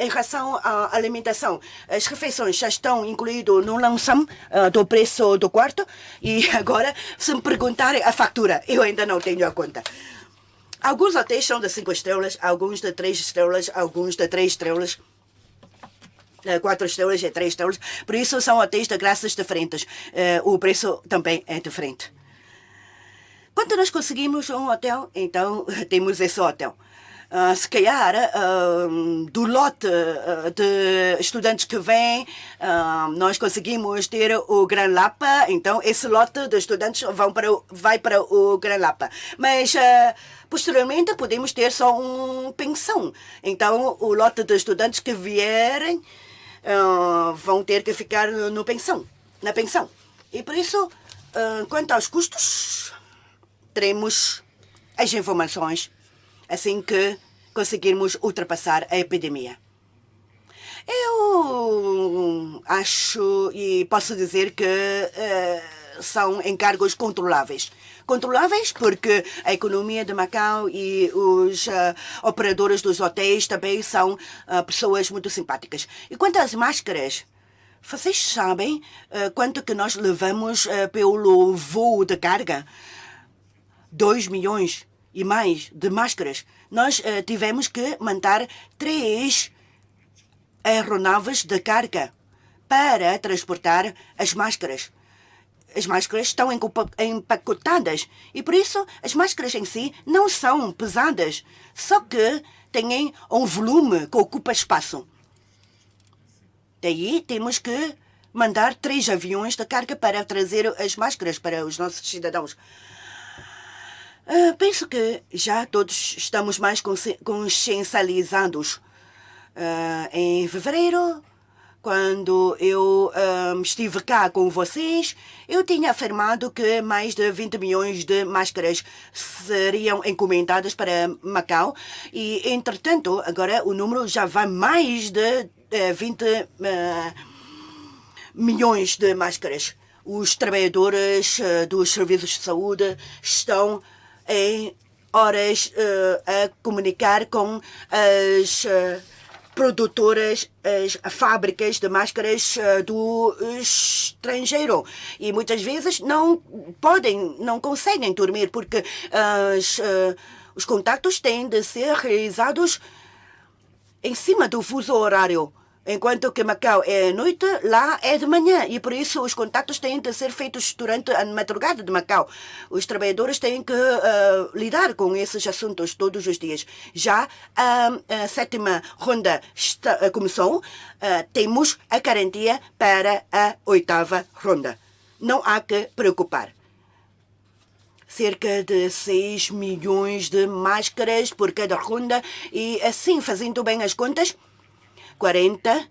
Em relação à alimentação, as refeições já estão incluídas no lansam do preço do quarto e agora, se me perguntarem a fatura, eu ainda não tenho a conta. Alguns hotéis são de 5 estrelas, alguns de 3 estrelas, alguns de 3 estrelas. 4 estrelas e 3 estrelas, por isso são hotéis de graças diferentes. O preço também é diferente. Quando nós conseguimos um hotel, então temos esse hotel. Se calhar, do lote de estudantes que vêm, nós conseguimos ter o Gran Lapa, então esse lote de estudantes vai para o Gran Lapa. Mas, posteriormente, podemos ter só uma pensão. Então, o lote de estudantes que vierem vão ter que ficar na pensão. E por isso, quanto aos custos, teremos as informações assim que conseguirmos ultrapassar a epidemia. Eu acho e posso dizer que são encargos controláveis. Controláveis porque a economia de Macau e os operadores dos hotéis também são pessoas muito simpáticas. E quanto às máscaras, vocês sabem quanto que nós levamos pelo voo de carga? 2 milhões e mais de máscaras. Nós tivemos que mandar 3 aeronaves de carga para transportar as máscaras. As máscaras estão empacotadas e, por isso, as máscaras em si não são pesadas, só que têm um volume que ocupa espaço. Daí, temos que mandar 3 aviões de carga para trazer as máscaras para os nossos cidadãos. Penso que já todos estamos mais consciencializados. Em fevereiro, quando eu estive cá com vocês, eu tinha afirmado que mais de 20 milhões de máscaras seriam encomendadas para Macau e, entretanto, agora o número já vai mais de 20 milhões de máscaras. Os trabalhadores dos serviços de saúde estão em horas a comunicar com as produtoras, as fábricas de máscaras do estrangeiro. E muitas vezes não conseguem dormir porque os contactos têm de ser realizados em cima do fuso horário. Enquanto que Macau é à noite, lá é de manhã. E por isso os contactos têm de ser feitos durante a madrugada de Macau. Os trabalhadores têm que lidar com esses assuntos todos os dias. Já a 7ª ronda começou. Temos a garantia para a 8ª ronda. Não há que preocupar. Cerca de 6 milhões de máscaras por cada ronda. E assim, fazendo bem as contas, 40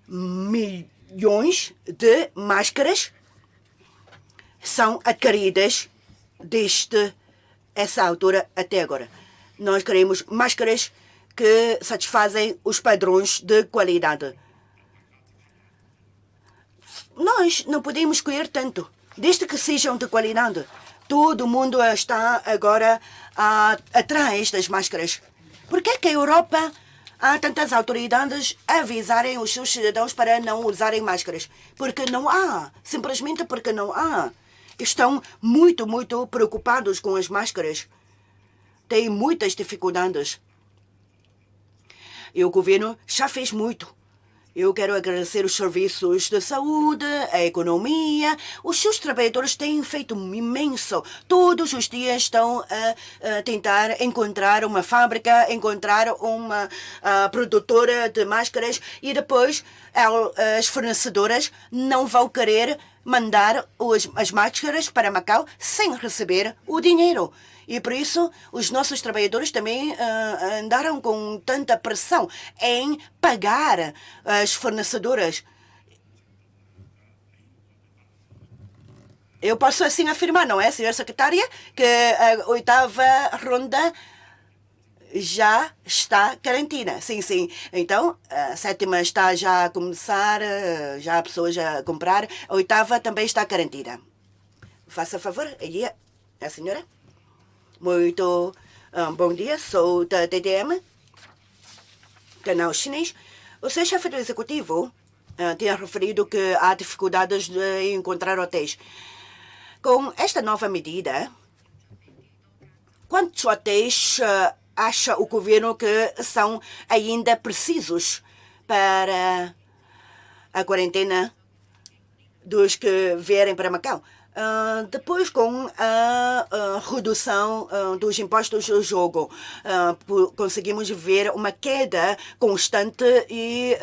milhões de máscaras são adquiridas desde essa altura até agora. Nós queremos máscaras que satisfazem os padrões de qualidade. Nós não podemos escolher tanto, desde que sejam de qualidade. Todo mundo está agora atrás das máscaras. Por que que a Europa há tantas autoridades a avisarem os seus cidadãos para não usarem máscaras? Porque não há, simplesmente porque não há. Estão muito, muito preocupados com as máscaras. Têm muitas dificuldades. E o governo já fez muito. Eu quero agradecer os serviços de saúde, a economia. Os seus trabalhadores têm feito imenso. Todos os dias estão a tentar encontrar uma fábrica, encontrar uma produtora de máscaras e depois as fornecedoras não vão querer mandar as máscaras para Macau sem receber o dinheiro. E por isso os nossos trabalhadores também andaram com tanta pressão em pagar as fornecedoras. Eu posso assim afirmar, não é, senhora secretária, que a 8ª ronda já está garantida. Sim, sim. Então, a 7ª está já a começar, já há pessoas a comprar. A 8ª também está garantida. Faça favor, aí a senhora. Muito bom dia, sou da TDM, canal chinês. O seu chefe do executivo tinha referido que há dificuldades de encontrar hotéis. Com esta nova medida, quantos hotéis acha o governo que são ainda precisos para a quarentena dos que vierem para Macau? Depois, com a redução dos impostos do jogo, conseguimos ver uma queda constante e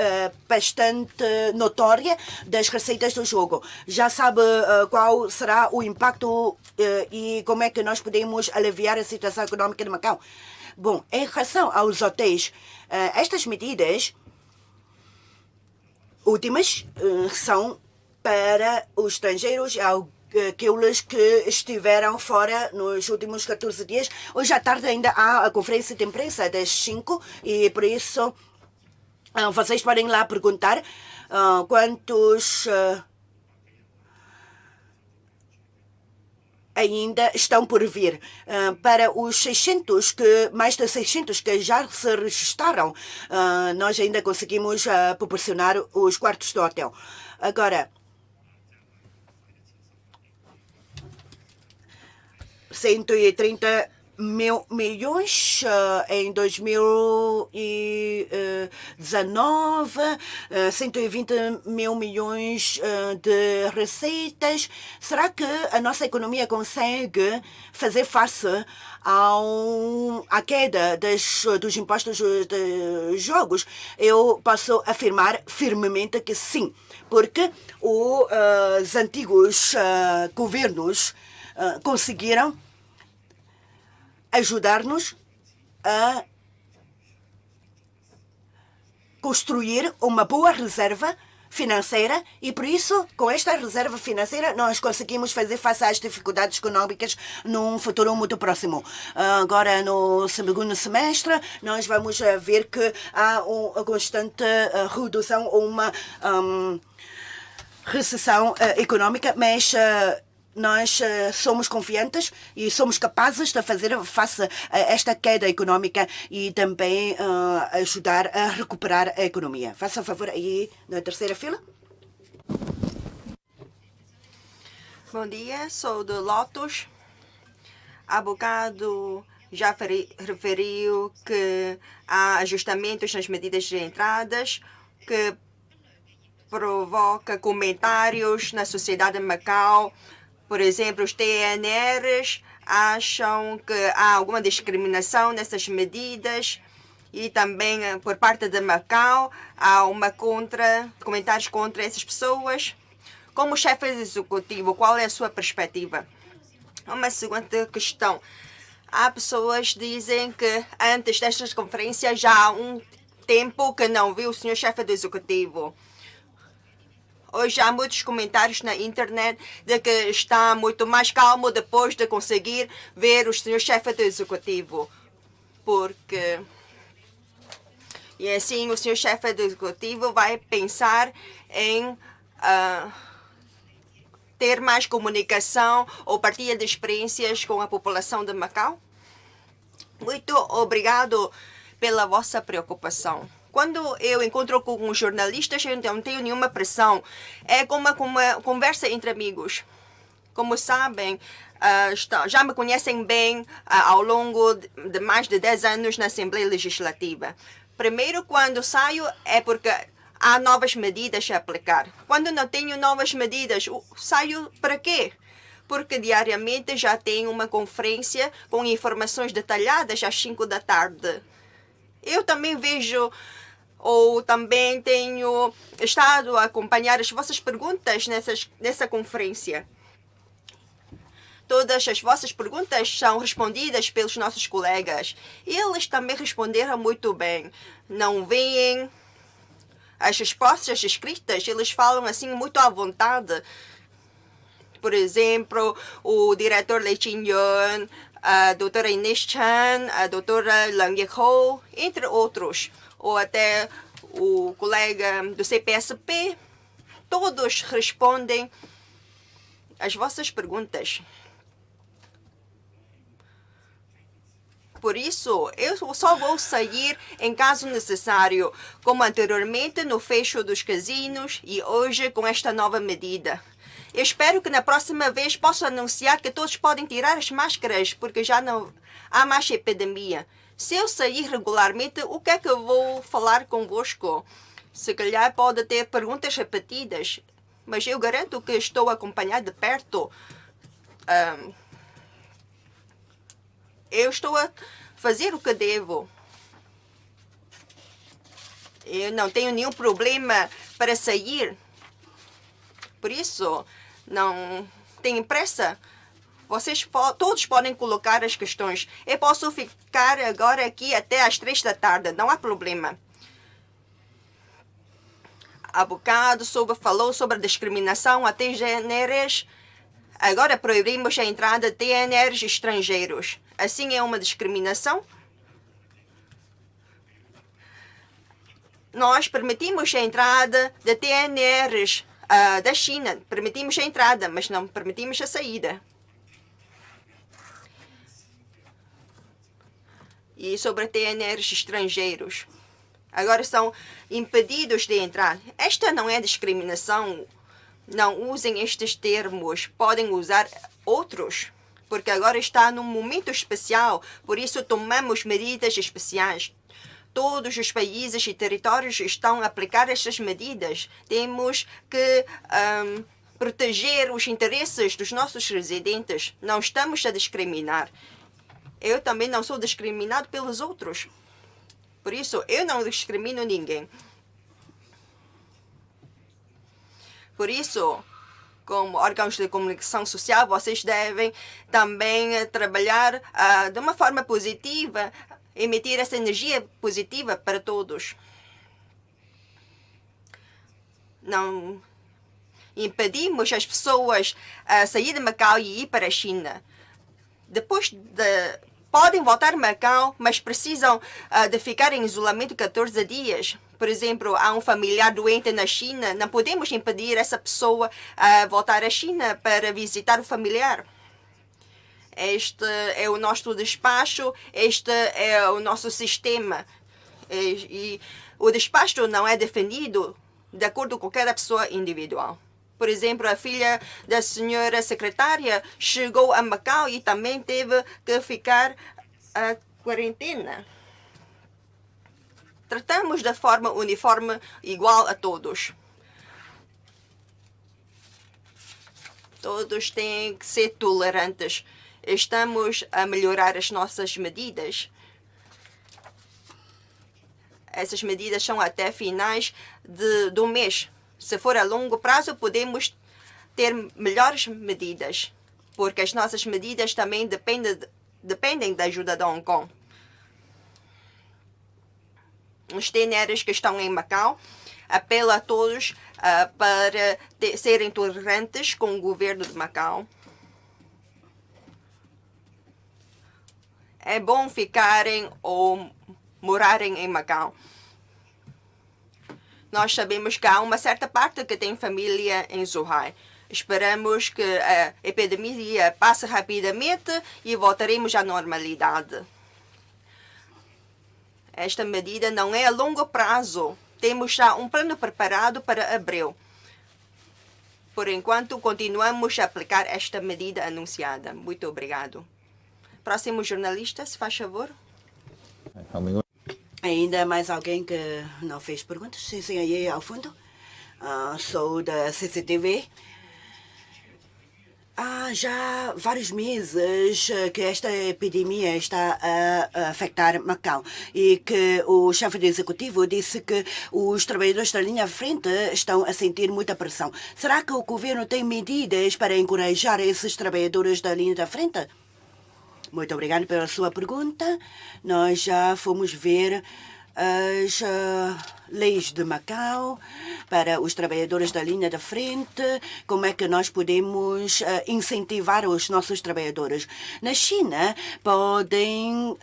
bastante notória das receitas do jogo. Já sabe qual será o impacto e como é que nós podemos aliviar a situação econômica de Macau? Bom, em relação aos hotéis, estas medidas últimas são para os estrangeiros, aqueles que estiveram fora nos últimos 14 dias. Hoje à tarde ainda há a conferência de imprensa das 5 e por isso vocês podem lá perguntar quantos ainda estão por vir. Para os 600, mais de 600 que já se registraram, nós ainda conseguimos proporcionar os quartos do hotel. Agora, 130 mil milhões em 2019, 120 mil milhões de receitas. Será que a nossa economia consegue fazer face à queda dos impostos de jogos? Eu posso afirmar firmemente que sim, porque os antigos governos conseguiram ajudar-nos a construir uma boa reserva financeira e, por isso, com esta reserva financeira, nós conseguimos fazer face às dificuldades econômicas num futuro muito próximo. Agora, no segundo semestre, nós vamos ver que há uma constante redução ou uma recessão econômica, mas nós somos confiantes e somos capazes de fazer face a esta queda econômica e também ajudar a recuperar a economia. Faça favor aí na terceira fila. Bom dia, sou do Lotus. Há bocado já referiu que há ajustamentos nas medidas de entradas que provoca comentários na sociedade de Macau. Por exemplo, os TNRs acham que há alguma discriminação nessas medidas e também por parte de Macau há comentários contra essas pessoas. Como chefe executivo, qual é a sua perspectiva? Uma segunda questão. Há pessoas que dizem que antes destas conferências já há um tempo que não viu o senhor chefe do executivo. Hoje há muitos comentários na internet de que está muito mais calmo depois de conseguir ver o senhor chefe do executivo. Porque... E assim o senhor chefe do executivo vai pensar em ter mais comunicação ou partilha de experiências com a população de Macau. Muito obrigado pela vossa preocupação. Quando eu encontro com os jornalistas, eu não tenho nenhuma pressão. É como uma conversa entre amigos. Como sabem, já me conhecem bem ao longo de mais de 10 anos na Assembleia Legislativa. Primeiro, quando saio, é porque há novas medidas a aplicar. Quando não tenho novas medidas, saio para quê? Porque diariamente já tenho uma conferência com informações detalhadas às 5 da tarde. Eu também vejo, ou também tenho estado a acompanhar as vossas perguntas nessa conferência. Todas as vossas perguntas são respondidas pelos nossos colegas. E eles também responderam muito bem. Não veem as respostas escritas, eles falam assim muito à vontade. Por exemplo, o diretor Lei Chin-yun, a doutora Inês Chan, a doutora Lang Yek-ho, entre outros, ou até o colega do CPSP, todos respondem às vossas perguntas. Por isso, eu só vou sair em caso necessário, como anteriormente no fecho dos casinos e hoje com esta nova medida. Eu espero que na próxima vez possa anunciar que todos podem tirar as máscaras, porque já não há mais epidemia. Se eu sair regularmente, o que é que eu vou falar convosco? Se calhar pode ter perguntas repetidas, mas eu garanto que estou a acompanhar de perto. Eu estou a fazer o que devo. Eu não tenho nenhum problema para sair. Por isso, não tenho pressa. Vocês todos podem colocar as questões. Eu posso ficar agora aqui até às 3 da tarde, não há problema. Há bocado falou sobre a discriminação a TNRs. Agora proibimos a entrada de TNRs estrangeiros. Assim é uma discriminação? Nós permitimos a entrada de TNRs da China. Permitimos a entrada, mas não permitimos a saída. E sobre TNRs estrangeiros. Agora são impedidos de entrar. Esta não é discriminação. Não usem estes termos. Podem usar outros. Porque agora está num momento especial. Por isso tomamos medidas especiais. Todos os países e territórios estão a aplicar estas medidas. Temos que proteger os interesses dos nossos residentes. Não estamos a discriminar. Eu também não sou discriminado pelos outros. Por isso, eu não discrimino ninguém. Por isso, como órgãos de comunicação social, vocês devem também trabalhar de uma forma positiva, emitir essa energia positiva para todos. Não impedimos as pessoas a sair de Macau e ir para a China. Podem voltar a Macau, mas precisam de ficar em isolamento 14 dias. Por exemplo, há um familiar doente na China, não podemos impedir essa pessoa a voltar à China para visitar o familiar. Este é o nosso despacho, este é o nosso sistema. E o despacho não é definido de acordo com cada pessoa individual. Por exemplo, a filha da senhora secretária chegou a Macau e também teve que ficar a quarentena. Tratamos de forma uniforme, igual a todos. Todos têm que ser tolerantes. Estamos a melhorar as nossas medidas. Essas medidas são até finais do mês. Se for a longo prazo, podemos ter melhores medidas, porque as nossas medidas também dependem da ajuda de Hong Kong. Os TNRs que estão em Macau apelo a todos para serem tolerantes com o governo de Macau. É bom ficarem ou morarem em Macau. Nós sabemos que há uma certa parte que tem família em Zhuhai. Esperamos que a epidemia passe rapidamente e voltaremos à normalidade. Esta medida não é a longo prazo. Temos já um plano preparado para abril. Por enquanto, continuamos a aplicar esta medida anunciada. Muito obrigado. Próximo jornalista, se faz favor. Ainda mais alguém que não fez perguntas? Sim, sim, aí ao fundo. Sou da CCTV. Há já vários meses que esta epidemia está a afetar Macau e que o chefe do executivo disse que os trabalhadores da linha à frente estão a sentir muita pressão. Será que o governo tem medidas para encorajar esses trabalhadores da linha da frente? Muito obrigado pela sua pergunta. Nós já fomos ver as leis de Macau para os trabalhadores da linha da frente, como é que nós podemos incentivar os nossos trabalhadores. Na China, podem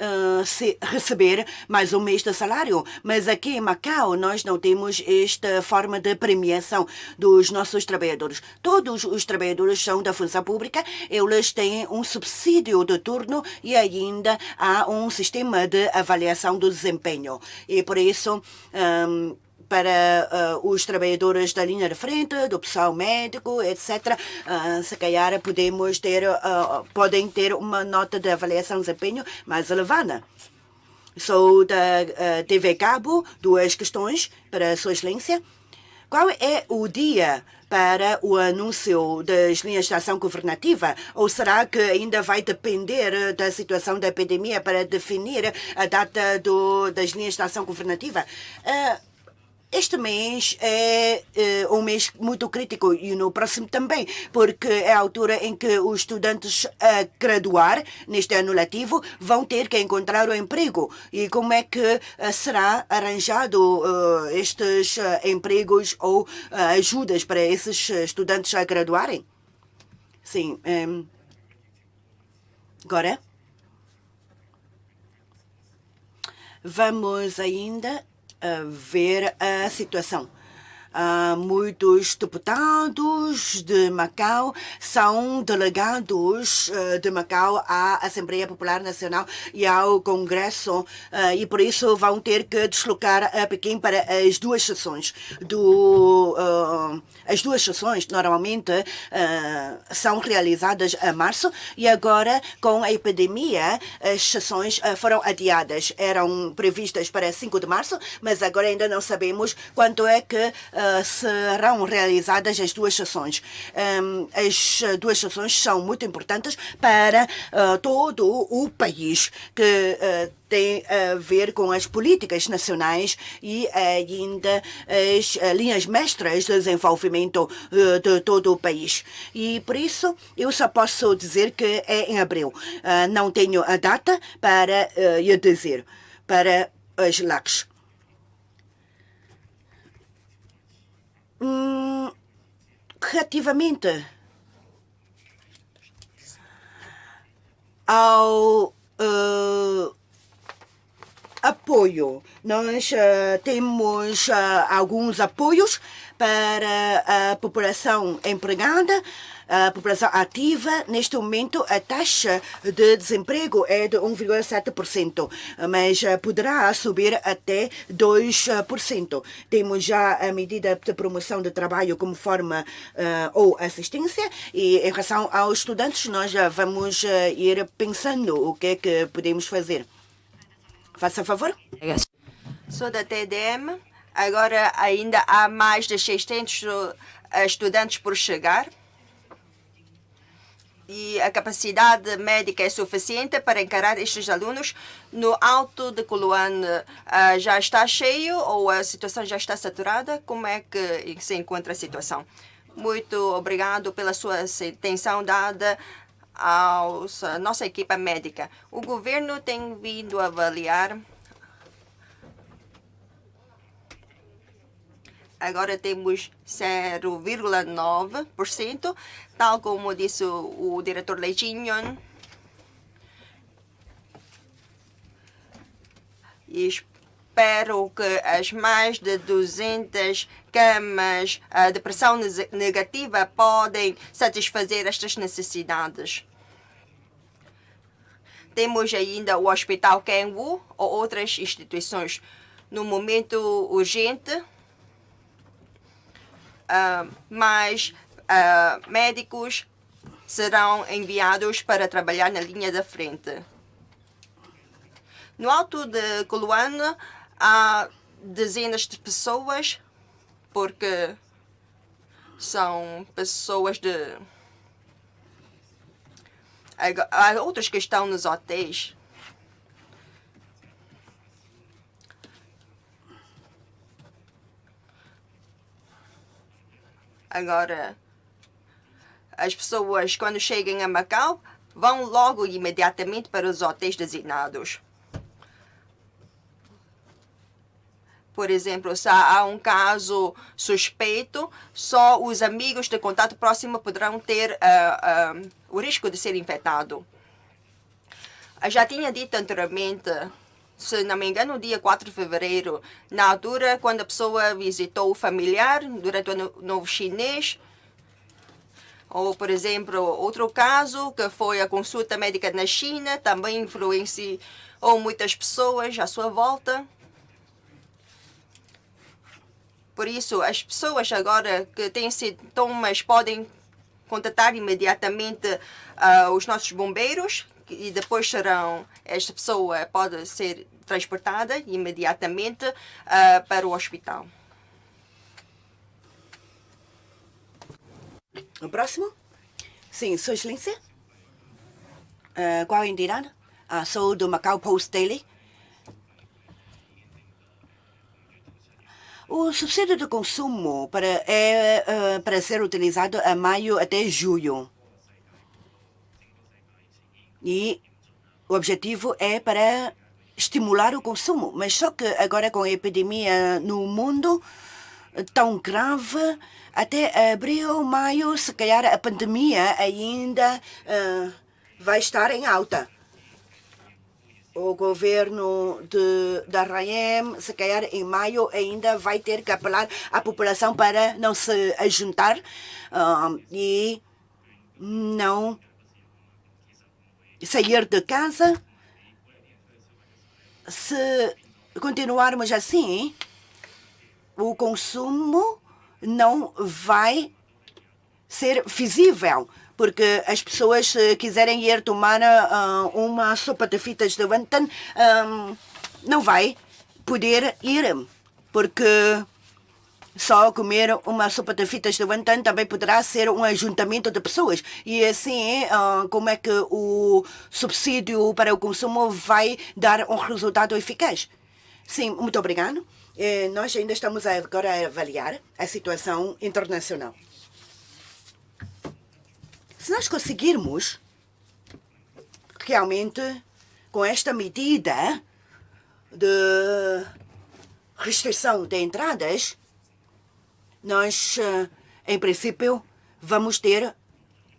receber mais um mês de salário, mas aqui em Macau nós não temos esta forma de premiação dos nossos trabalhadores. Todos os trabalhadores são da função pública, eles têm um subsídio de turno e ainda há um sistema de avaliação do desempenho. E por isso, para os trabalhadores da linha de frente, do pessoal médico, etc., se calhar podem ter uma nota de avaliação de desempenho mais elevada. Sou da TV Cabo, duas questões para a Sua Excelência. Qual é o dia para o anúncio das linhas de ação governativa? Ou será que ainda vai depender da situação da epidemia para definir a data das linhas de ação governativa? Este mês é um mês muito crítico e no próximo também, porque é a altura em que os estudantes a graduar neste ano letivo vão ter que encontrar o emprego. E como é que será arranjado estes empregos ou ajudas para esses estudantes a graduarem? Sim. Agora, vamos ainda ver a situação. Muitos deputados de Macau são delegados de Macau à Assembleia Popular Nacional e ao Congresso e por isso vão ter que deslocar a Pequim para as duas sessões. As duas sessões normalmente são realizadas a março e agora com a epidemia as sessões foram adiadas. Eram previstas para 5 de março, mas agora ainda não sabemos quanto é que serão realizadas as duas sessões. As duas sessões são muito importantes para todo o país, que tem a ver com as políticas nacionais e ainda as linhas mestras de desenvolvimento de todo o país. E por isso eu só posso dizer que é em abril. Não tenho a data para dizer para as LACs. Relativamente ao apoio, nós temos alguns apoios para a população empregada, a população ativa. Neste momento, a taxa de desemprego é de 1,7%, mas poderá subir até 2%. Temos já a medida de promoção de trabalho como forma ou assistência e em relação aos estudantes, nós já vamos ir pensando o que é que podemos fazer. Faça favor. Sou da TDM. Agora ainda há mais de 600 estudantes por chegar. E a capacidade médica é suficiente para encarar estes alunos. No Alto de Coluan já está cheio ou a situação já está saturada? Como é que se encontra a situação? Muito obrigado pela sua atenção dada à nossa equipa médica. O governo tem vindo avaliar Agora temos 0,9%, tal como disse o diretor Lee Jin-yong. E espero que as mais de 200 camas de pressão negativa podem satisfazer estas necessidades. Temos ainda o Hospital Kenwu ou outras instituições. No momento urgente, mais médicos serão enviados para trabalhar na linha da frente. No Alto de Kuluan há dezenas de pessoas, porque são pessoas de... Há outros que estão nos hotéis. Agora, as pessoas, quando chegam a Macau, vão logo imediatamente para os hotéis designados. Por exemplo, se há um caso suspeito, só os amigos de contato próximo poderão ter o risco de ser infectado. Eu já tinha dito anteriormente, se não me engano, no dia 4 de fevereiro, na altura, quando a pessoa visitou o familiar durante o Ano Novo Chinês, ou, por exemplo, outro caso, que foi a consulta médica na China, também influenciou muitas pessoas à sua volta. Por isso, as pessoas agora que têm sintomas podem contatar imediatamente os nossos bombeiros e depois esta pessoa pode ser transportada imediatamente para o hospital. O próximo? Sim, Sua Excelência. Qual é a entidade? Sou do Macau Post Daily. O subsídio de consumo é para ser utilizado a maio até julho. E o objetivo é para estimular o consumo. Mas só que agora com a epidemia no mundo tão grave, até abril, maio, se calhar a pandemia ainda vai estar em alta. O governo da RAEM, se calhar em maio, ainda vai ter que apelar à população para não se ajuntar e não sair de casa. Se continuarmos assim, o consumo não vai ser visível, porque as pessoas, se quiserem ir tomar uma sopa de fitas de wonton, não vai poder ir, porque só comer uma sopa de fitas de wonton também poderá ser um ajuntamento de pessoas. E assim, como é que o subsídio para o consumo vai dar um resultado eficaz? Sim, muito obrigado. Nós ainda estamos agora a avaliar a situação internacional. Se nós conseguirmos realmente, com esta medida de restrição de entradas, nós, em princípio, vamos ter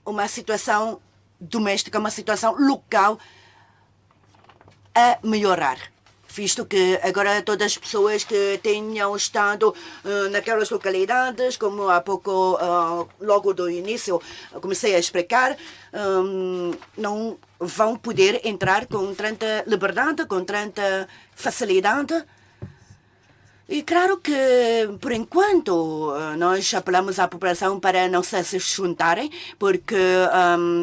uma situação doméstica, uma situação local a melhorar. Visto que agora todas as pessoas que tenham estado naquelas localidades, como há pouco, logo do início, comecei a explicar, não vão poder entrar com tanta liberdade, com tanta facilidade. E claro que, por enquanto, nós apelamos à população para não se juntarem, porque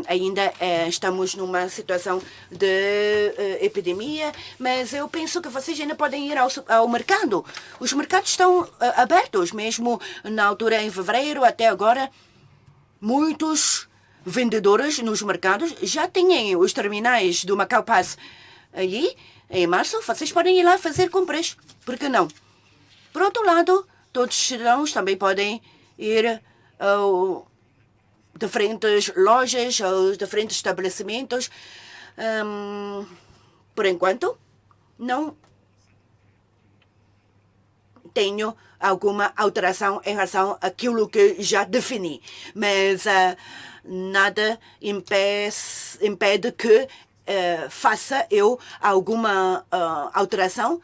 ainda estamos numa situação de epidemia, mas eu penso que vocês ainda podem ir ao mercado. Os mercados estão abertos, mesmo na altura em fevereiro até agora. Muitos vendedores nos mercados já têm os terminais do Macau Pass. Aí, em março, vocês podem ir lá fazer compras. Por que não? Por outro lado, todos os cidadãos também podem ir ao diferentes lojas, aos diferentes estabelecimentos. Por enquanto, não tenho alguma alteração em relação àquilo que já defini. Mas nada impede que faça eu alguma alteração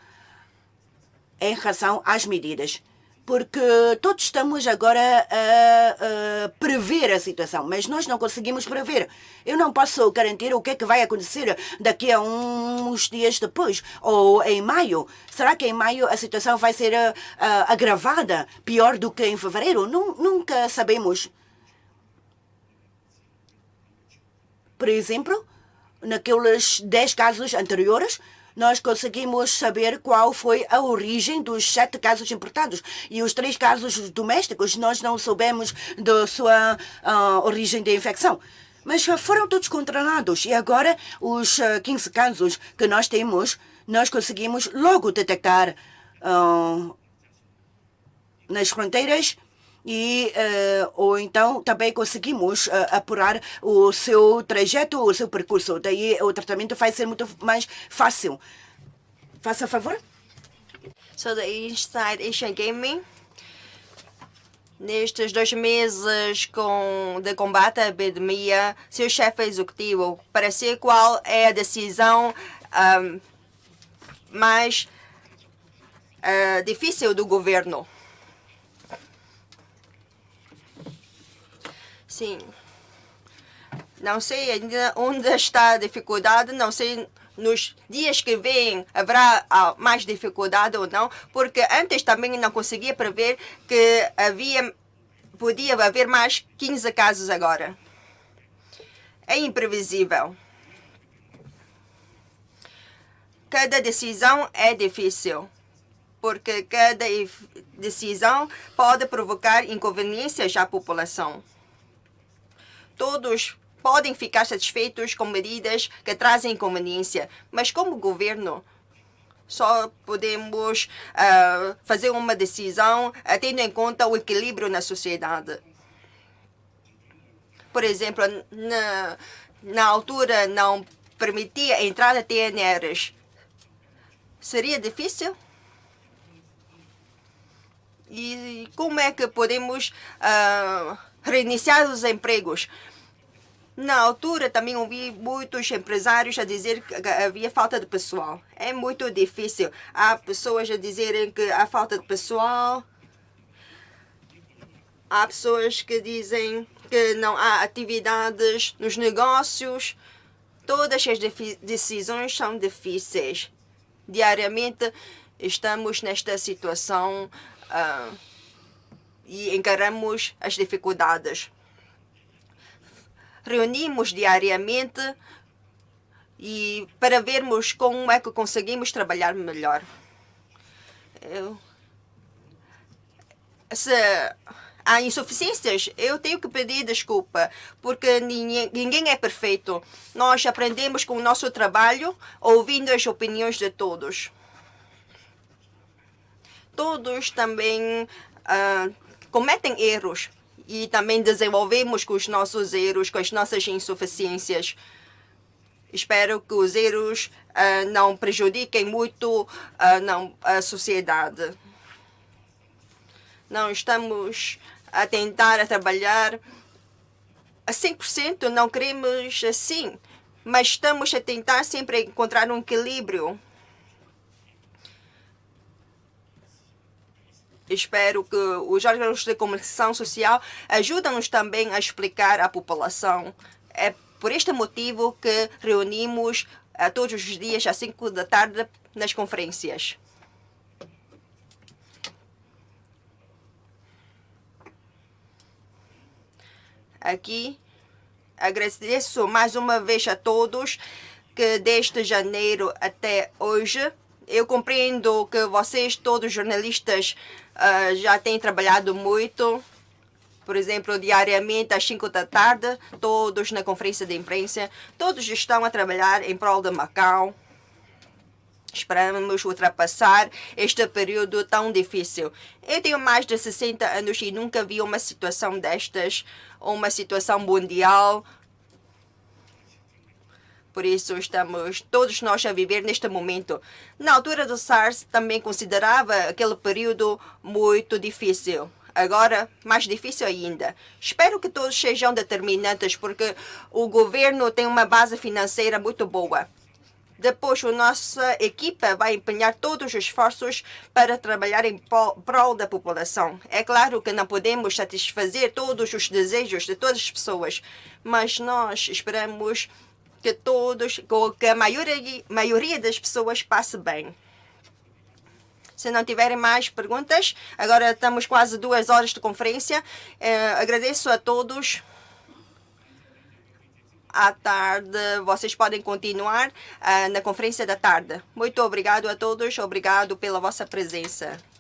em relação às medidas. Porque todos estamos agora a prever a situação, mas nós não conseguimos prever. Eu não posso garantir o que é que vai acontecer daqui a uns dias depois, ou em maio. Será que em maio a situação vai ser agravada, pior do que em fevereiro? Nunca sabemos. Por exemplo, naqueles 10 casos anteriores, nós conseguimos saber qual foi a origem dos 7 casos importados. E os 3 casos domésticos, nós não soubemos da sua origem de infecção. Mas foram todos controlados. E agora, os 15 casos que nós temos, nós conseguimos logo detectar nas fronteiras ou então também conseguimos apurar o seu trajeto, o seu percurso. Daí o tratamento vai ser muito mais fácil. Faça favor. So the Inside Asian Gaming, nestes 2 meses de combate à epidemia, seu chefe executivo, para si qual é a decisão mais difícil do governo? Sim. Não sei ainda onde está a dificuldade, não sei nos dias que vêm haverá mais dificuldade ou não, porque antes também não conseguia prever que podia haver mais 15 casos agora. É imprevisível. Cada decisão é difícil, porque cada decisão pode provocar inconveniências à população. Todos podem ficar satisfeitos com medidas que trazem inconveniência, mas como governo só podemos fazer uma decisão tendo em conta o equilíbrio na sociedade. Por exemplo, na altura não permitia a entrada de TNRs. Seria difícil? E como é que podemos reiniciar os empregos? Na altura, também ouvi muitos empresários a dizer que havia falta de pessoal. É muito difícil. Há pessoas a dizerem que há falta de pessoal. Há pessoas que dizem que não há atividades nos negócios. Todas as decisões são difíceis. Diariamente, estamos nesta situação e encaramos as dificuldades. Reunimos diariamente e para vermos como é que conseguimos trabalhar melhor. Se há insuficiências, eu tenho que pedir desculpa, porque ninguém é perfeito. Nós aprendemos com o nosso trabalho, ouvindo as opiniões de todos. Todos também cometem erros. E também desenvolvemos com os nossos erros, com as nossas insuficiências. Espero que os erros não prejudiquem muito a sociedade. Não estamos a tentar trabalhar a 100%, não queremos assim, mas estamos a tentar sempre encontrar um equilíbrio. Espero que os órgãos de comunicação social ajudem-nos também a explicar à população. É por este motivo que reunimos todos os dias às 5 da tarde nas conferências. Aqui agradeço mais uma vez a todos que desde janeiro até hoje eu compreendo que vocês, todos jornalistas, já têm trabalhado muito. Por exemplo, diariamente às 5 da tarde, todos na conferência de imprensa, todos estão a trabalhar em prol de Macau. Esperamos ultrapassar este período tão difícil. Eu tenho mais de 60 anos e nunca vi uma situação destas, uma situação mundial Por isso estamos todos nós a viver neste momento. Na altura do SARS também considerava aquele período muito difícil. Agora, mais difícil ainda. Espero que todos sejam determinantes, porque o governo tem uma base financeira muito boa. Depois, a nossa equipa vai empenhar todos os esforços para trabalhar em prol da população. É claro que não podemos satisfazer todos os desejos de todas as pessoas, mas nós esperamos que a maioria das pessoas passe bem. Se não tiverem mais perguntas, agora estamos quase 2 horas de conferência. Agradeço a todos. À tarde, vocês podem continuar na conferência da tarde. Muito obrigado a todos, obrigado pela vossa presença.